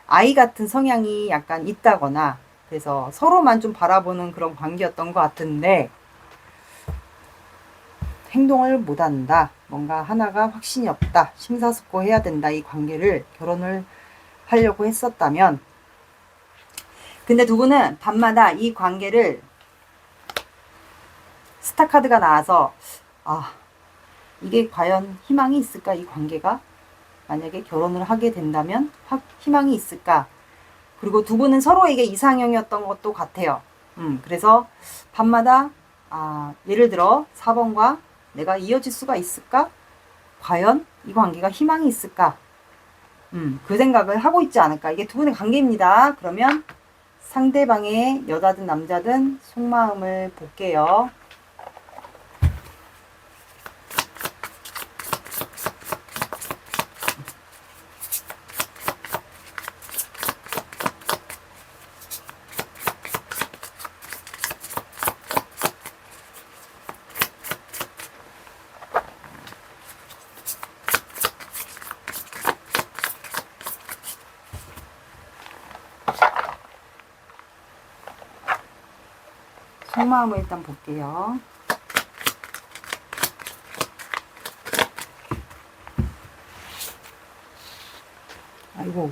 아이 같은 성향이 약간 있다거나 그래서 서로만 좀 바라보는 그런 관계였던 것 같은데 행동을 못한다. 뭔가 하나가 확신이 없다. 심사숙고해야 된다. 이 관계를 결혼을 하려고 했었다면 근데 두 분은 밤마다 이 관계를 스타카드가 나와서 이게 과연 희망이 있을까? 이 관계가 만약에 결혼을 하게 된다면 희망이 있을까? 그리고 두 분은 서로에게 이상형이었던 것도 같아요. 그래서 밤마다 예를 들어 4번과 내가 이어질 수가 있을까? 과연 이 관계가 희망이 있을까? 그 생각을 하고 있지 않을까? 이게 두 분의 관계입니다. 그러면 상대방의 여자든 남자든 속마음을 볼게요. 속마음을 일단 볼게요. 아이고,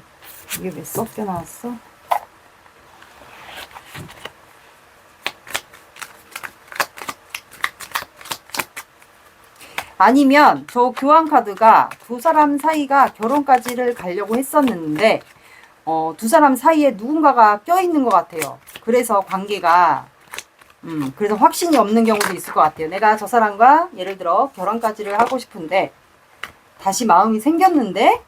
이게 왜 섞여 나왔어? 아니면 저 교환 카드가 두 사람 사이가 결혼까지를 가려고 했었는데 두 사람 사이에 누군가가 껴있는 것 같아요. 그래서 관계가 그래서 확신이 없는 경우도 있을 것 같아요. 내가 저 사람과 예를 들어 결혼까지를 하고 싶은데 다시 마음이 생겼는데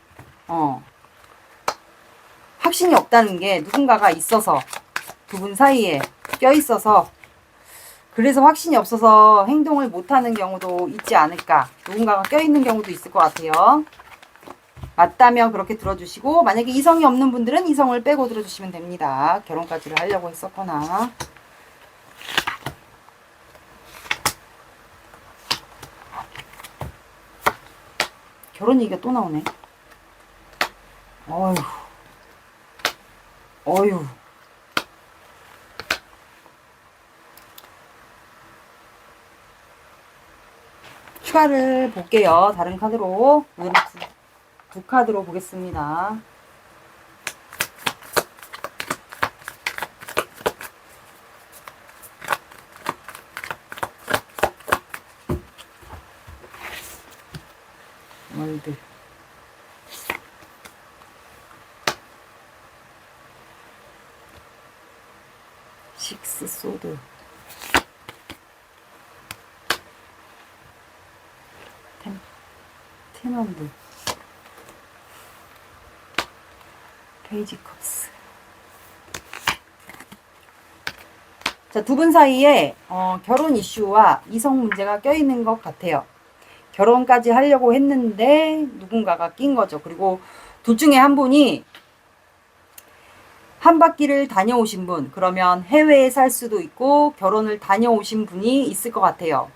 확신이 없다는 게 누군가가 있어서 두 분 사이에 껴있어서 그래서 확신이 없어서 행동을 못하는 경우도 있지 않을까. 누군가가 껴있는 경우도 있을 것 같아요. 맞다면 그렇게 들어주시고 만약에 이성이 없는 분들은 이성을 빼고 들어주시면 됩니다. 결혼까지를 하려고 했었거나. 결혼 얘기가 또 나오네. 어휴. 추가를 볼게요. 다른 카드로. 오늘 두 카드로 보겠습니다. 월드. 식스 소드. 텐원드. 페이지 컵스. 자, 두 분 사이에 결혼 이슈와 이성 문제가 껴있는 것 같아요. 결혼까지 하려고 했는데 누군가가 낀 거죠. 그리고 둘 중에 한 분이 한 바퀴를 다녀오신 분, 그러면 해외에 살 수도 있고 결혼을 다녀오신 분이 있을 것 같아요.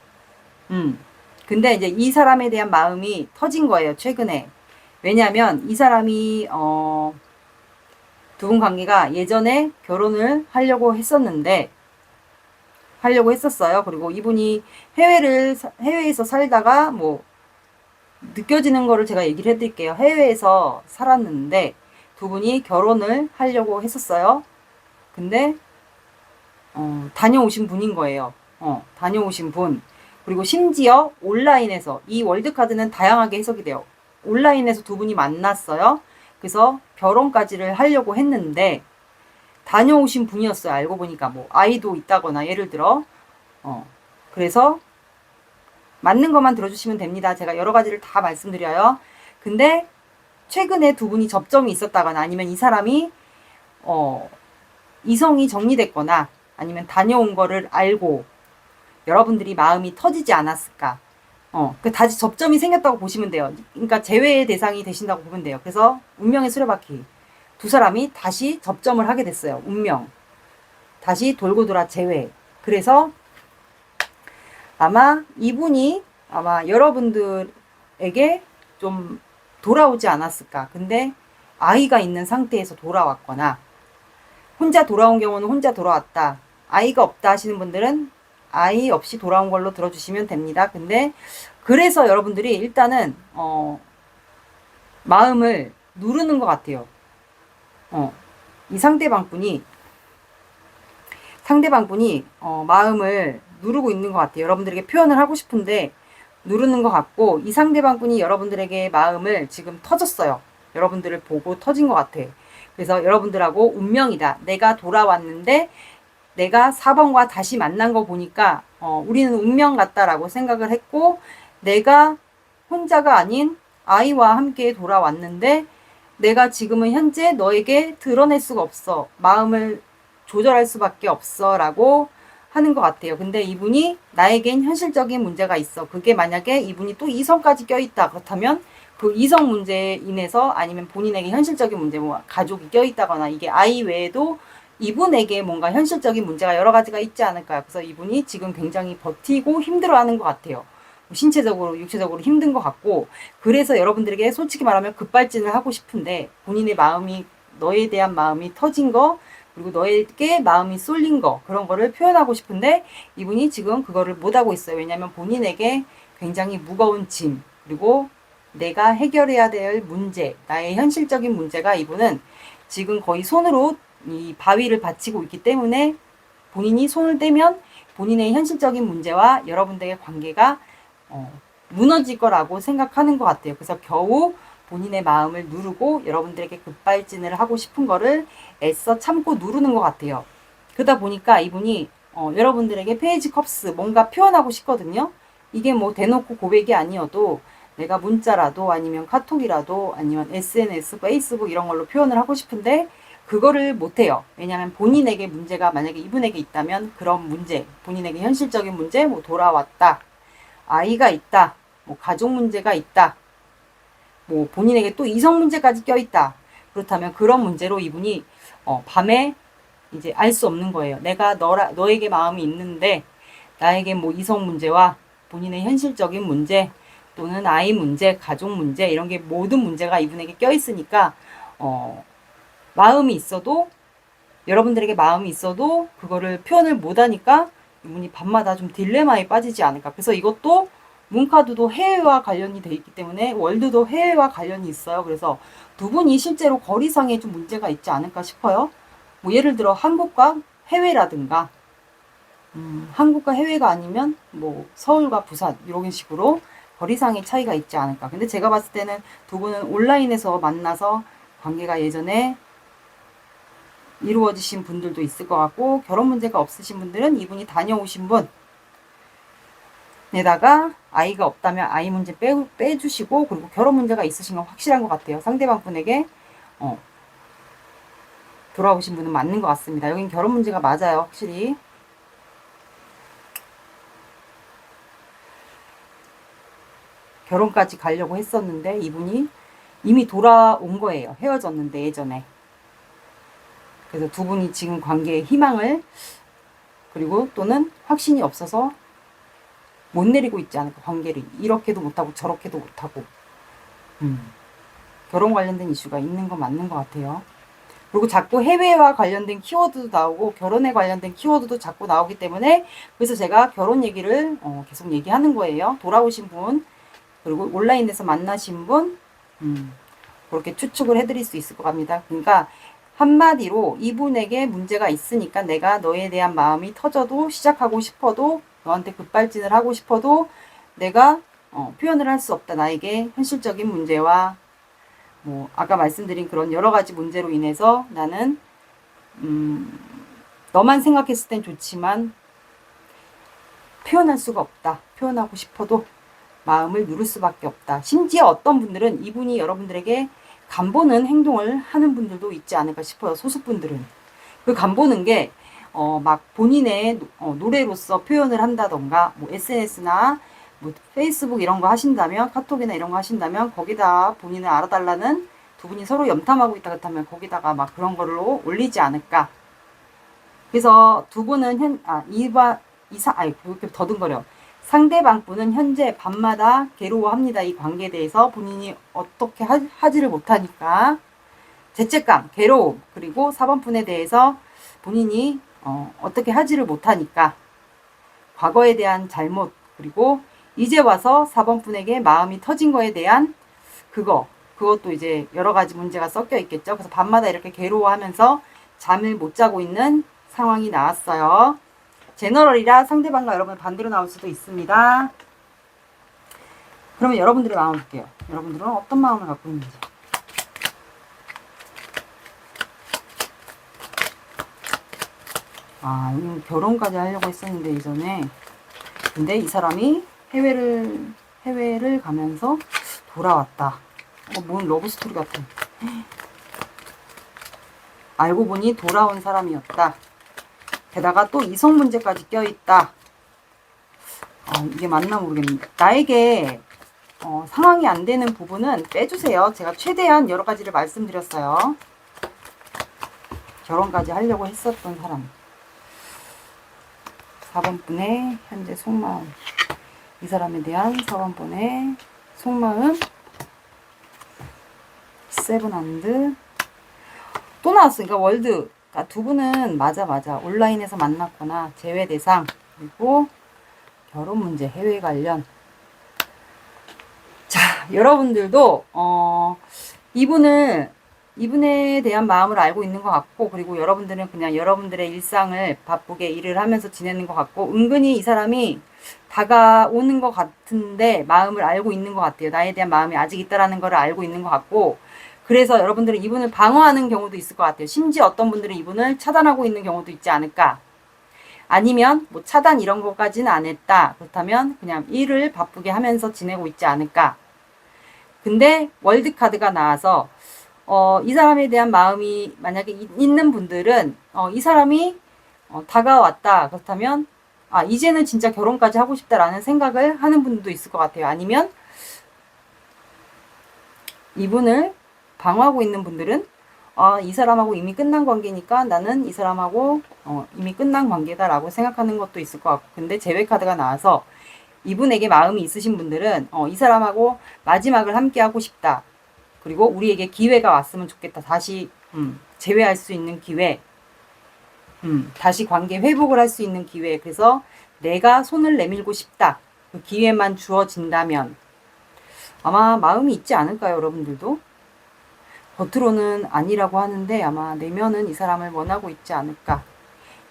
근데 이제 이 사람에 대한 마음이 터진 거예요, 최근에. 왜냐하면 이 사람이 두 분 관계가 예전에 결혼을 하려고 했었어요. 그리고 이분이 해외에서 살다가 뭐 느껴지는 거를 제가 얘기를 해드릴게요. 해외에서 살았는데 두 분이 결혼을 하려고 했었어요. 근데 다녀오신 분인 거예요. 다녀오신 분. 그리고 심지어 온라인에서 이 월드카드는 다양하게 해석이 돼요. 온라인에서 두 분이 만났어요. 그래서 결혼까지를 하려고 했는데 다녀오신 분이었어요. 알고 보니까 뭐 아이도 있다거나 예를 들어 그래서 맞는 것만 들어주시면 됩니다. 제가 여러 가지를 다 말씀드려요. 근데 최근에 두 분이 접점이 있었다거나 아니면 이 사람이 이성이 정리됐거나 아니면 다녀온 거를 알고 여러분들이 마음이 터지지 않았을까. 다시 접점이 생겼다고 보시면 돼요. 그러니까 재회의 대상이 되신다고 보면 돼요. 그래서 운명의 수레바퀴. 두 사람이 다시 접점을 하게 됐어요. 운명. 다시 돌고 돌아 재회. 그래서 아마 이분이 여러분들에게 좀 돌아오지 않았을까. 근데 아이가 있는 상태에서 돌아왔거나 혼자 돌아온 경우는 혼자 돌아왔다. 아이가 없다 하시는 분들은 아이 없이 돌아온 걸로 들어주시면 됩니다. 근데 그래서 여러분들이 일단은 마음을 누르는 것 같아요. 이 상대방분이 마음을 누르고 있는 것 같아요. 여러분들에게 표현을 하고 싶은데 누르는 것 같고 이 상대방분이 여러분들에게 마음을 지금 터졌어요. 여러분들을 보고 터진 것 같아. 그래서 여러분들하고 운명이다. 내가 돌아왔는데 내가 4번과 다시 만난 거 보니까 우리는 운명 같다라고 생각을 했고 내가 혼자가 아닌 아이와 함께 돌아왔는데 내가 지금은 현재 너에게 드러낼 수가 없어. 마음을 조절할 수밖에 없어 라고 하는 것 같아요. 근데 이분이 나에겐 현실적인 문제가 있어. 그게 만약에 이분이 또 이성까지 껴있다. 그렇다면 그 이성 문제에 인해서 아니면 본인에게 현실적인 문제, 뭐 가족이 껴있다거나 이게 아이 외에도 이분에게 뭔가 현실적인 문제가 여러 가지가 있지 않을까요? 그래서 이분이 지금 굉장히 버티고 힘들어하는 것 같아요. 신체적으로, 육체적으로 힘든 것 같고 그래서 여러분들에게 솔직히 말하면 급발진을 하고 싶은데 본인의 마음이 너에 대한 마음이 터진 거 그리고 너에게 마음이 쏠린 거 그런 거를 표현하고 싶은데 이분이 지금 그거를 못하고 있어요. 왜냐하면 본인에게 굉장히 무거운 짐 그리고 내가 해결해야 될 문제 나의 현실적인 문제가 이분은 지금 거의 손으로 이 바위를 받치고 있기 때문에 본인이 손을 떼면 본인의 현실적인 문제와 여러분들의 관계가 무너질 거라고 생각하는 것 같아요. 그래서 겨우 본인의 마음을 누르고 여러분들에게 급발진을 하고 싶은 거를 애써 참고 누르는 것 같아요. 그러다 보니까 이분이 여러분들에게 페이지 컵스 뭔가 표현하고 싶거든요. 이게 뭐 대놓고 고백이 아니어도 내가 문자라도 아니면 카톡이라도 아니면 SNS, 페이스북 이런 걸로 표현을 하고 싶은데 그거를 못해요. 왜냐하면 본인에게 문제가 만약에 이분에게 있다면 그런 문제, 본인에게 현실적인 문제, 뭐 돌아왔다, 아이가 있다, 뭐 가족 문제가 있다, 뭐 본인에게 또 이성 문제까지 껴있다. 그렇다면 그런 문제로 이분이 밤에 이제 알 수 없는 거예요. 내가 너에게 마음이 있는데 나에게 뭐 이성 문제와 본인의 현실적인 문제 또는 아이 문제, 가족 문제 이런 게 모든 문제가 이분에게 껴있으니까 마음이 있어도 여러분들에게 마음이 있어도 그거를 표현을 못하니까 이분이 밤마다 좀 딜레마에 빠지지 않을까. 그래서 이것도 문카드도 해외와 관련이 돼 있기 때문에 월드도 해외와 관련이 있어요. 그래서 두 분이 실제로 거리상에 좀 문제가 있지 않을까 싶어요. 뭐 예를 들어 한국과 해외라든가 한국과 해외가 아니면 뭐 서울과 부산 이런 식으로 거리상의 차이가 있지 않을까. 근데 제가 봤을 때는 두 분은 온라인에서 만나서 관계가 예전에 이루어지신 분들도 있을 것 같고 결혼 문제가 없으신 분들은 이분이 다녀오신 분에다가 아이가 없다면 아이 문제 빼주시고 그리고 결혼 문제가 있으신 건 확실한 것 같아요. 상대방 분에게 돌아오신 분은 맞는 것 같습니다. 여긴 결혼 문제가 맞아요. 확실히. 결혼까지 가려고 했었는데 이분이 이미 돌아온 거예요. 헤어졌는데 예전에. 그래서 두 분이 지금 관계에 희망을 그리고 또는 확신이 없어서 못 내리고 있지 않을까. 관계를 이렇게도 못하고 저렇게도 못하고 결혼 관련된 이슈가 있는 건 맞는 것 같아요. 그리고 자꾸 해외와 관련된 키워드도 나오고 결혼에 관련된 키워드도 자꾸 나오기 때문에 그래서 제가 결혼 얘기를 계속 얘기하는 거예요. 돌아오신 분 그리고 온라인에서 만나신 분 그렇게 추측을 해드릴 수 있을 것 같습니다. 그러니까 한마디로 이분에게 문제가 있으니까 내가 너에 대한 마음이 터져도 시작하고 싶어도 너한테 급발진을 하고 싶어도 내가 표현을 할 수 없다. 나에게 현실적인 문제와 뭐 아까 말씀드린 그런 여러 가지 문제로 인해서 나는 너만 생각했을 땐 좋지만 표현할 수가 없다. 표현하고 싶어도 마음을 누를 수밖에 없다. 심지어 어떤 분들은 이분이 여러분들에게 간보는 행동을 하는 분들도 있지 않을까 싶어요. 소수분들은. 그 간보는 게 막 본인의 노래로서 표현을 한다던가 뭐 SNS나 뭐 페이스북 이런 거 하신다면 카톡이나 이런 거 하신다면 거기다 본인을 알아달라는 두 분이 서로 염탐하고 있다 그렇다면 거기다가 막 그런 걸로 올리지 않을까. 그래서 두 분은 이렇게 더듬거려. 상대방 분은 현재 밤마다 괴로워합니다. 이 관계에 대해서 본인이 어떻게 하지를 못하니까 죄책감, 괴로움 그리고 4번 분에 대해서 본인이 어떻게 하지를 못하니까 과거에 대한 잘못 그리고 이제 와서 4번 분에게 마음이 터진 거에 대한 그것도 이제 여러 가지 문제가 섞여 있겠죠. 그래서 밤마다 이렇게 괴로워하면서 잠을 못 자고 있는 상황이 나왔어요. 제너럴이라 상대방과 여러분 반대로 나올 수도 있습니다. 그러면 여러분들의 마음을 볼게요. 여러분들은 어떤 마음을 갖고 있는지. 이건 결혼까지 하려고 했었는데 이전에 근데 이 사람이 해외를 가면서 돌아왔다. 뭔 러브스토리 같아. 알고 보니 돌아온 사람이었다. 게다가 또 이성 문제까지 껴있다. 이게 맞나 모르겠는데 나에게 상황이 안 되는 부분은 빼주세요. 제가 최대한 여러 가지를 말씀드렸어요. 결혼까지 하려고 했었던 사람. 4번 분의 현재 속마음. 이 사람에 대한 4번 분의 속마음. 세븐한드. 또 나왔으니까 월드. 그러니까 두 분은 맞아. 온라인에서 만났거나 제외 대상. 그리고 결혼 문제, 해외 관련. 자, 여러분들도 이분을 이분에 대한 마음을 알고 있는 것 같고, 그리고 여러분들은 그냥 여러분들의 일상을 바쁘게 일을 하면서 지내는 것 같고, 은근히 이 사람이 다가오는 것 같은데 마음을 알고 있는 것 같아요. 나에 대한 마음이 아직 있다라는 걸 알고 있는 것 같고, 그래서 여러분들은 이분을 방어하는 경우도 있을 것 같아요. 심지어 어떤 분들은 이분을 차단하고 있는 경우도 있지 않을까. 아니면 뭐 차단 이런 것까지는 안 했다. 그렇다면 그냥 일을 바쁘게 하면서 지내고 있지 않을까. 근데 월드카드가 나와서 이 사람에 대한 마음이 만약에 있는 분들은 이 사람이 다가왔다. 그렇다면 이제는 진짜 결혼까지 하고 싶다라는 생각을 하는 분도 있을 것 같아요. 아니면 이분을 방어하고 있는 분들은 이 사람하고 이미 끝난 관계니까 나는 이 사람하고 이미 끝난 관계다라고 생각하는 것도 있을 것 같고, 근데 제외 카드가 나와서 이분에게 마음이 있으신 분들은 이 사람하고 마지막을 함께 하고 싶다. 그리고 우리에게 기회가 왔으면 좋겠다. 다시 재회할 수 있는 기회, 다시 관계 회복을 할 수 있는 기회. 그래서 내가 손을 내밀고 싶다. 그 기회만 주어진다면 아마 마음이 있지 않을까요, 여러분들도? 겉으로는 아니라고 하는데 아마 내면은 이 사람을 원하고 있지 않을까.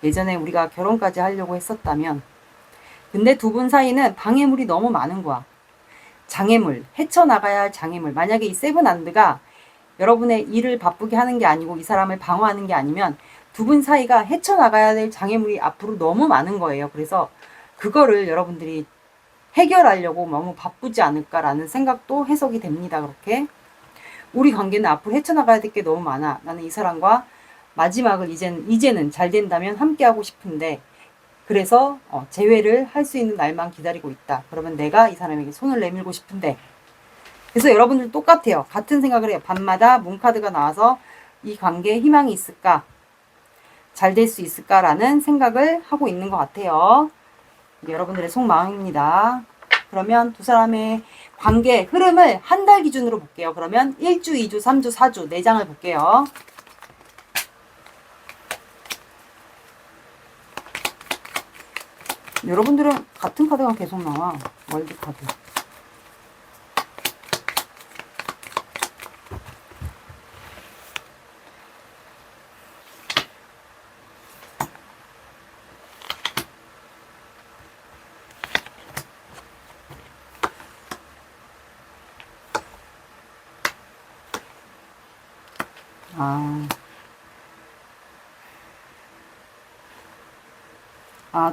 예전에 우리가 결혼까지 하려고 했었다면. 근데 두 분 사이는 방해물이 너무 많은 거야. 장애물, 헤쳐나가야 할 장애물. 만약에 이 세븐안드가 여러분의 일을 바쁘게 하는 게 아니고 이 사람을 방어하는 게 아니면 두 분 사이가 헤쳐나가야 될 장애물이 앞으로 너무 많은 거예요. 그래서 그거를 여러분들이 해결하려고 너무 바쁘지 않을까라는 생각도 해석이 됩니다. 그렇게. 우리 관계는 앞으로 헤쳐나가야 될 게 너무 많아. 나는 이 사람과 마지막을 이제는 잘 된다면 함께하고 싶은데, 그래서 재회를 할 수 있는 날만 기다리고 있다. 그러면 내가 이 사람에게 손을 내밀고 싶은데, 그래서 여러분들 똑같아요. 같은 생각을 해요. 밤마다 문카드가 나와서 이 관계에 희망이 있을까? 잘 될 수 있을까라는 생각을 하고 있는 것 같아요. 여러분들의 속마음입니다. 그러면 두 사람의 관계 흐름을 한 달 기준으로 볼게요. 그러면 1주, 2주, 3주, 4주 4장을 볼게요. 여러분들은 같은 카드가 계속 나와. 월드 카드.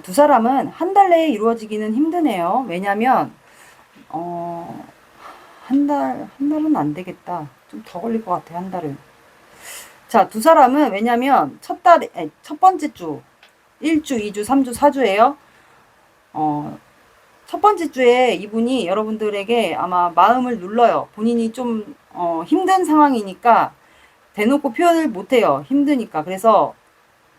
두 사람은 한 달 내에 이루어지기는 힘드네요. 왜냐면, 한 달은 안 되겠다. 좀 더 걸릴 것 같아, 한 달은. 자, 두 사람은 왜냐면, 첫 번째 주, 1주, 2주, 3주, 4주예요. 첫 번째 주에 이분이 여러분들에게 아마 마음을 눌러요. 본인이 좀, 힘든 상황이니까 대놓고 표현을 못해요. 힘드니까. 그래서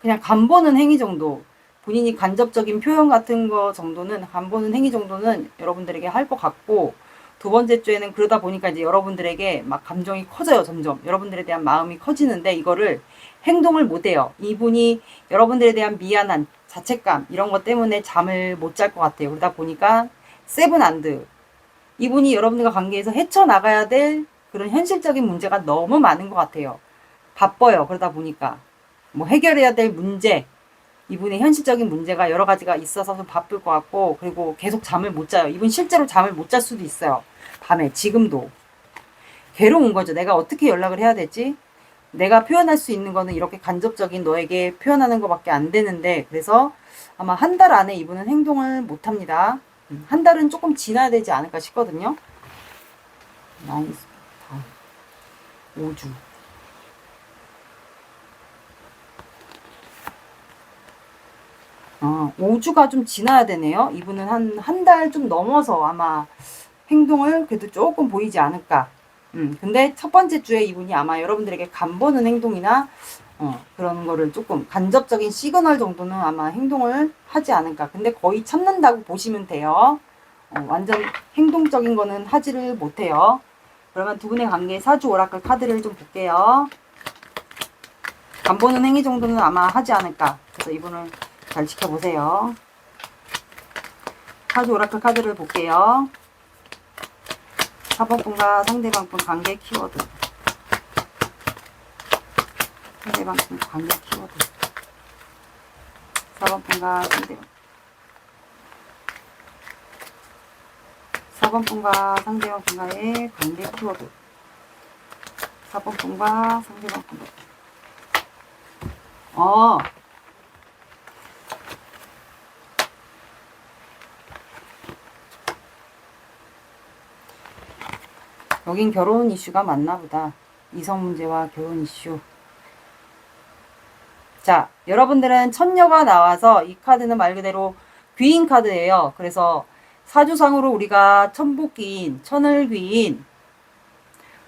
그냥 간보는 행위 정도. 본인이 간접적인 표현 같은 거 정도는, 간보는 행위 정도는 여러분들에게 할 것 같고, 두 번째 주에는 그러다 보니까 이제 여러분들에게 막 감정이 커져요, 점점. 여러분들에 대한 마음이 커지는데 이거를 행동을 못 해요. 이분이 여러분들에 대한 미안한 자책감, 이런 것 때문에 잠을 못 잘 것 같아요. 그러다 보니까 세븐안드. 이분이 여러분들과 관계에서 헤쳐나가야 될 그런 현실적인 문제가 너무 많은 것 같아요. 바빠요. 그러다 보니까. 뭐 해결해야 될 문제, 이분의 현실적인 문제가 여러 가지가 있어서 좀 바쁠 것 같고, 그리고 계속 잠을 못 자요. 이분 실제로 잠을 못 잘 수도 있어요. 밤에, 지금도. 괴로운 거죠. 내가 어떻게 연락을 해야 되지? 내가 표현할 수 있는 거는 이렇게 간접적인 너에게 표현하는 것밖에 안 되는데, 그래서 아마 한 달 안에 이분은 행동을 못 합니다. 한 달은 조금 지나야 되지 않을까 싶거든요. 나이스. 5주. 5주가 좀 지나야 되네요. 이분은 한 달 좀 넘어서 아마 행동을 그래도 조금 보이지 않을까. 근데 첫 번째 주에 이분이 아마 여러분들에게 간보는 행동이나 그런 거를 조금 간접적인 시그널 정도는 아마 행동을 하지 않을까. 근데 거의 참는다고 보시면 돼요. 완전 행동적인 거는 하지를 못해요. 그러면 두 분의 관계 사주 오라클 카드를 좀 볼게요. 간보는 행위 정도는 아마 하지 않을까. 그래서 이분을 잘 지켜보세요. 사주 오라클 카드를 볼게요. 4번 분과 상대방 분 관계 키워드. 상대방과 관계 키워드. 4번 분과 상대방. 4번 분과 상대방 분과의 관계 키워드. 4번 분과 상대방 분과. 여긴 결혼 이슈가 맞나 보다. 이성 문제와 결혼 이슈. 자, 여러분들은 천녀가 나와서 이 카드는 말 그대로 귀인 카드예요. 그래서 사주상으로 우리가 천복귀인, 천을귀인,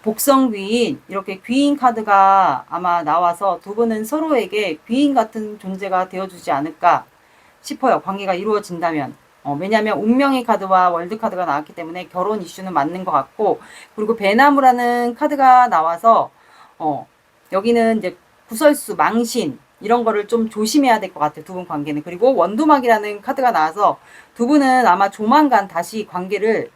복성귀인 이렇게 귀인 카드가 아마 나와서 두 분은 서로에게 귀인 같은 존재가 되어주지 않을까 싶어요. 관계가 이루어진다면. 왜냐하면 운명의 카드와 월드 카드가 나왔기 때문에 결혼 이슈는 맞는 것 같고, 그리고 배나무라는 카드가 나와서 여기는 이제 구설수, 망신 이런 거를 좀 조심해야 될 것 같아요. 두 분 관계는. 그리고 원두막이라는 카드가 나와서 두 분은 아마 조만간 다시 관계를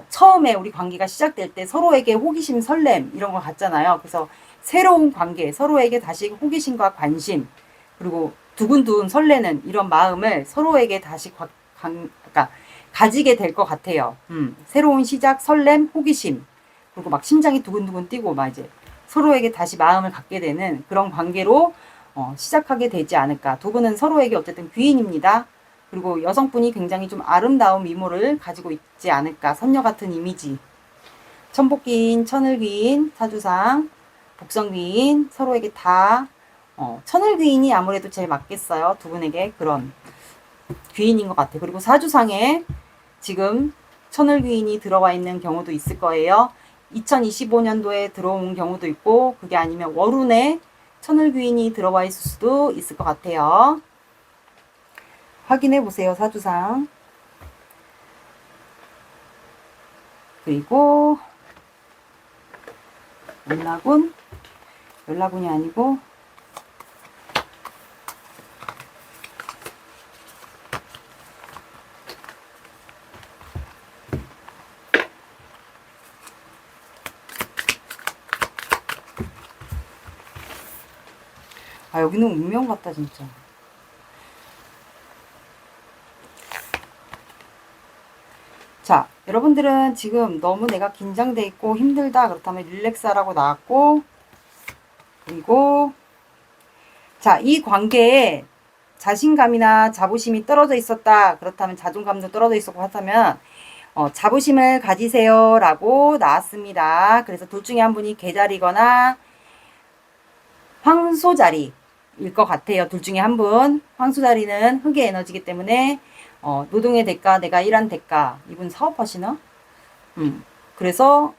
처음에 우리 관계가 시작될 때 서로에게 호기심, 설렘 이런 거 같잖아요. 그래서 새로운 관계, 서로에게 다시 호기심과 관심, 그리고 두근두근 설레는 이런 마음을 서로에게 다시 그러니까 가지게 될 것 같아요. 새로운 시작, 설렘, 호기심, 그리고 막 심장이 두근두근 뛰고 막 이제 서로에게 다시 마음을 갖게 되는 그런 관계로 시작하게 되지 않을까. 두 분은 서로에게 어쨌든 귀인입니다. 그리고 여성분이 굉장히 좀 아름다운 미모를 가지고 있지 않을까. 선녀 같은 이미지. 천복귀인, 천을귀인, 사주상, 복성귀인 서로에게 다 천을귀인이 아무래도 제일 맞겠어요. 두 분에게 그런 귀인인 것 같아요. 그리고 사주상에 지금 천을귀인이 들어와 있는 경우도 있을 거예요. 2025년도에 들어온 경우도 있고, 그게 아니면 월운에 천을귀인이 들어와 있을 수도 있을 것 같아요. 확인해 보세요. 사주상. 그리고 연락운이 아니고 여기는 운명 같다 진짜. 자, 여러분들은 지금 너무 내가 긴장돼 있고 힘들다 그렇다면 릴렉스하라고 나왔고, 그리고 자, 이 관계에 자신감이나 자부심이 떨어져 있었다 그렇다면, 자존감도 떨어져 있었고 하다면 자부심을 가지세요 라고 나왔습니다. 그래서 둘 중에 한 분이 개자리거나 황소자리일 것 같아요. 둘 중에 한 분. 황소자리는 흑의 에너지이기 때문에 노동의 대가, 내가 일한 대가. 이분 사업하시나? 그래서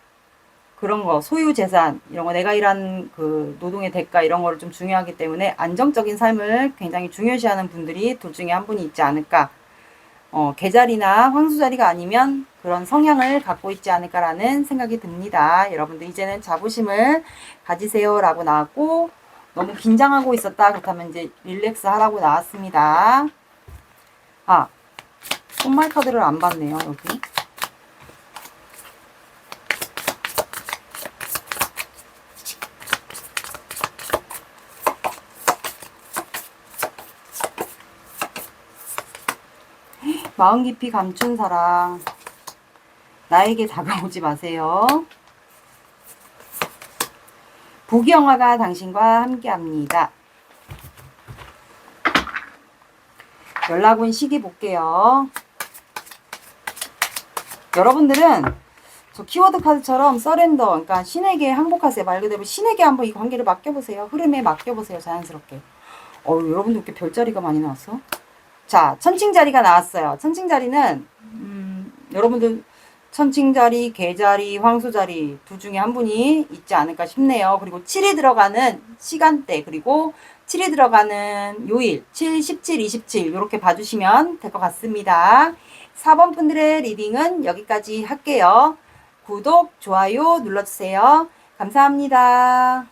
그런 거, 소유재산, 이런 거, 내가 일한 그 노동의 대가, 이런 거를 좀 중요하기 때문에 안정적인 삶을 굉장히 중요시하는 분들이 둘 중에 한 분이 있지 않을까. 개자리나 황소자리가 아니면 그런 성향을 갖고 있지 않을까라는 생각이 듭니다. 여러분들 이제는 자부심을 가지세요 라고 나왔고, 너무 긴장하고 있었다 그렇다면 이제 릴렉스 하라고 나왔습니다. 손말 카드를 안 봤네요. 여기 마음 깊이 감춘 사랑, 나에게 다가오지 마세요. 부귀영화가 당신과 함께합니다. 연락운 시기 볼게요. 여러분들은 저 키워드 카드처럼 서렌더, 그러니까 신에게 항복하세요. 말 그대로 신에게 한번 이 관계를 맡겨보세요. 흐름에 맡겨보세요. 자연스럽게. 여러분들 이렇게 별자리가 많이 나왔어? 자, 천칭자리가 나왔어요. 천칭자리는 여러분들 천칭자리, 개자리, 황소자리 둘 중에 한 분이 있지 않을까 싶네요. 그리고 7이 들어가는 시간대, 그리고 7이 들어가는 요일, 7, 17, 27 이렇게 봐주시면 될 것 같습니다. 4번 분들의 리딩은 여기까지 할게요. 구독, 좋아요 눌러주세요. 감사합니다.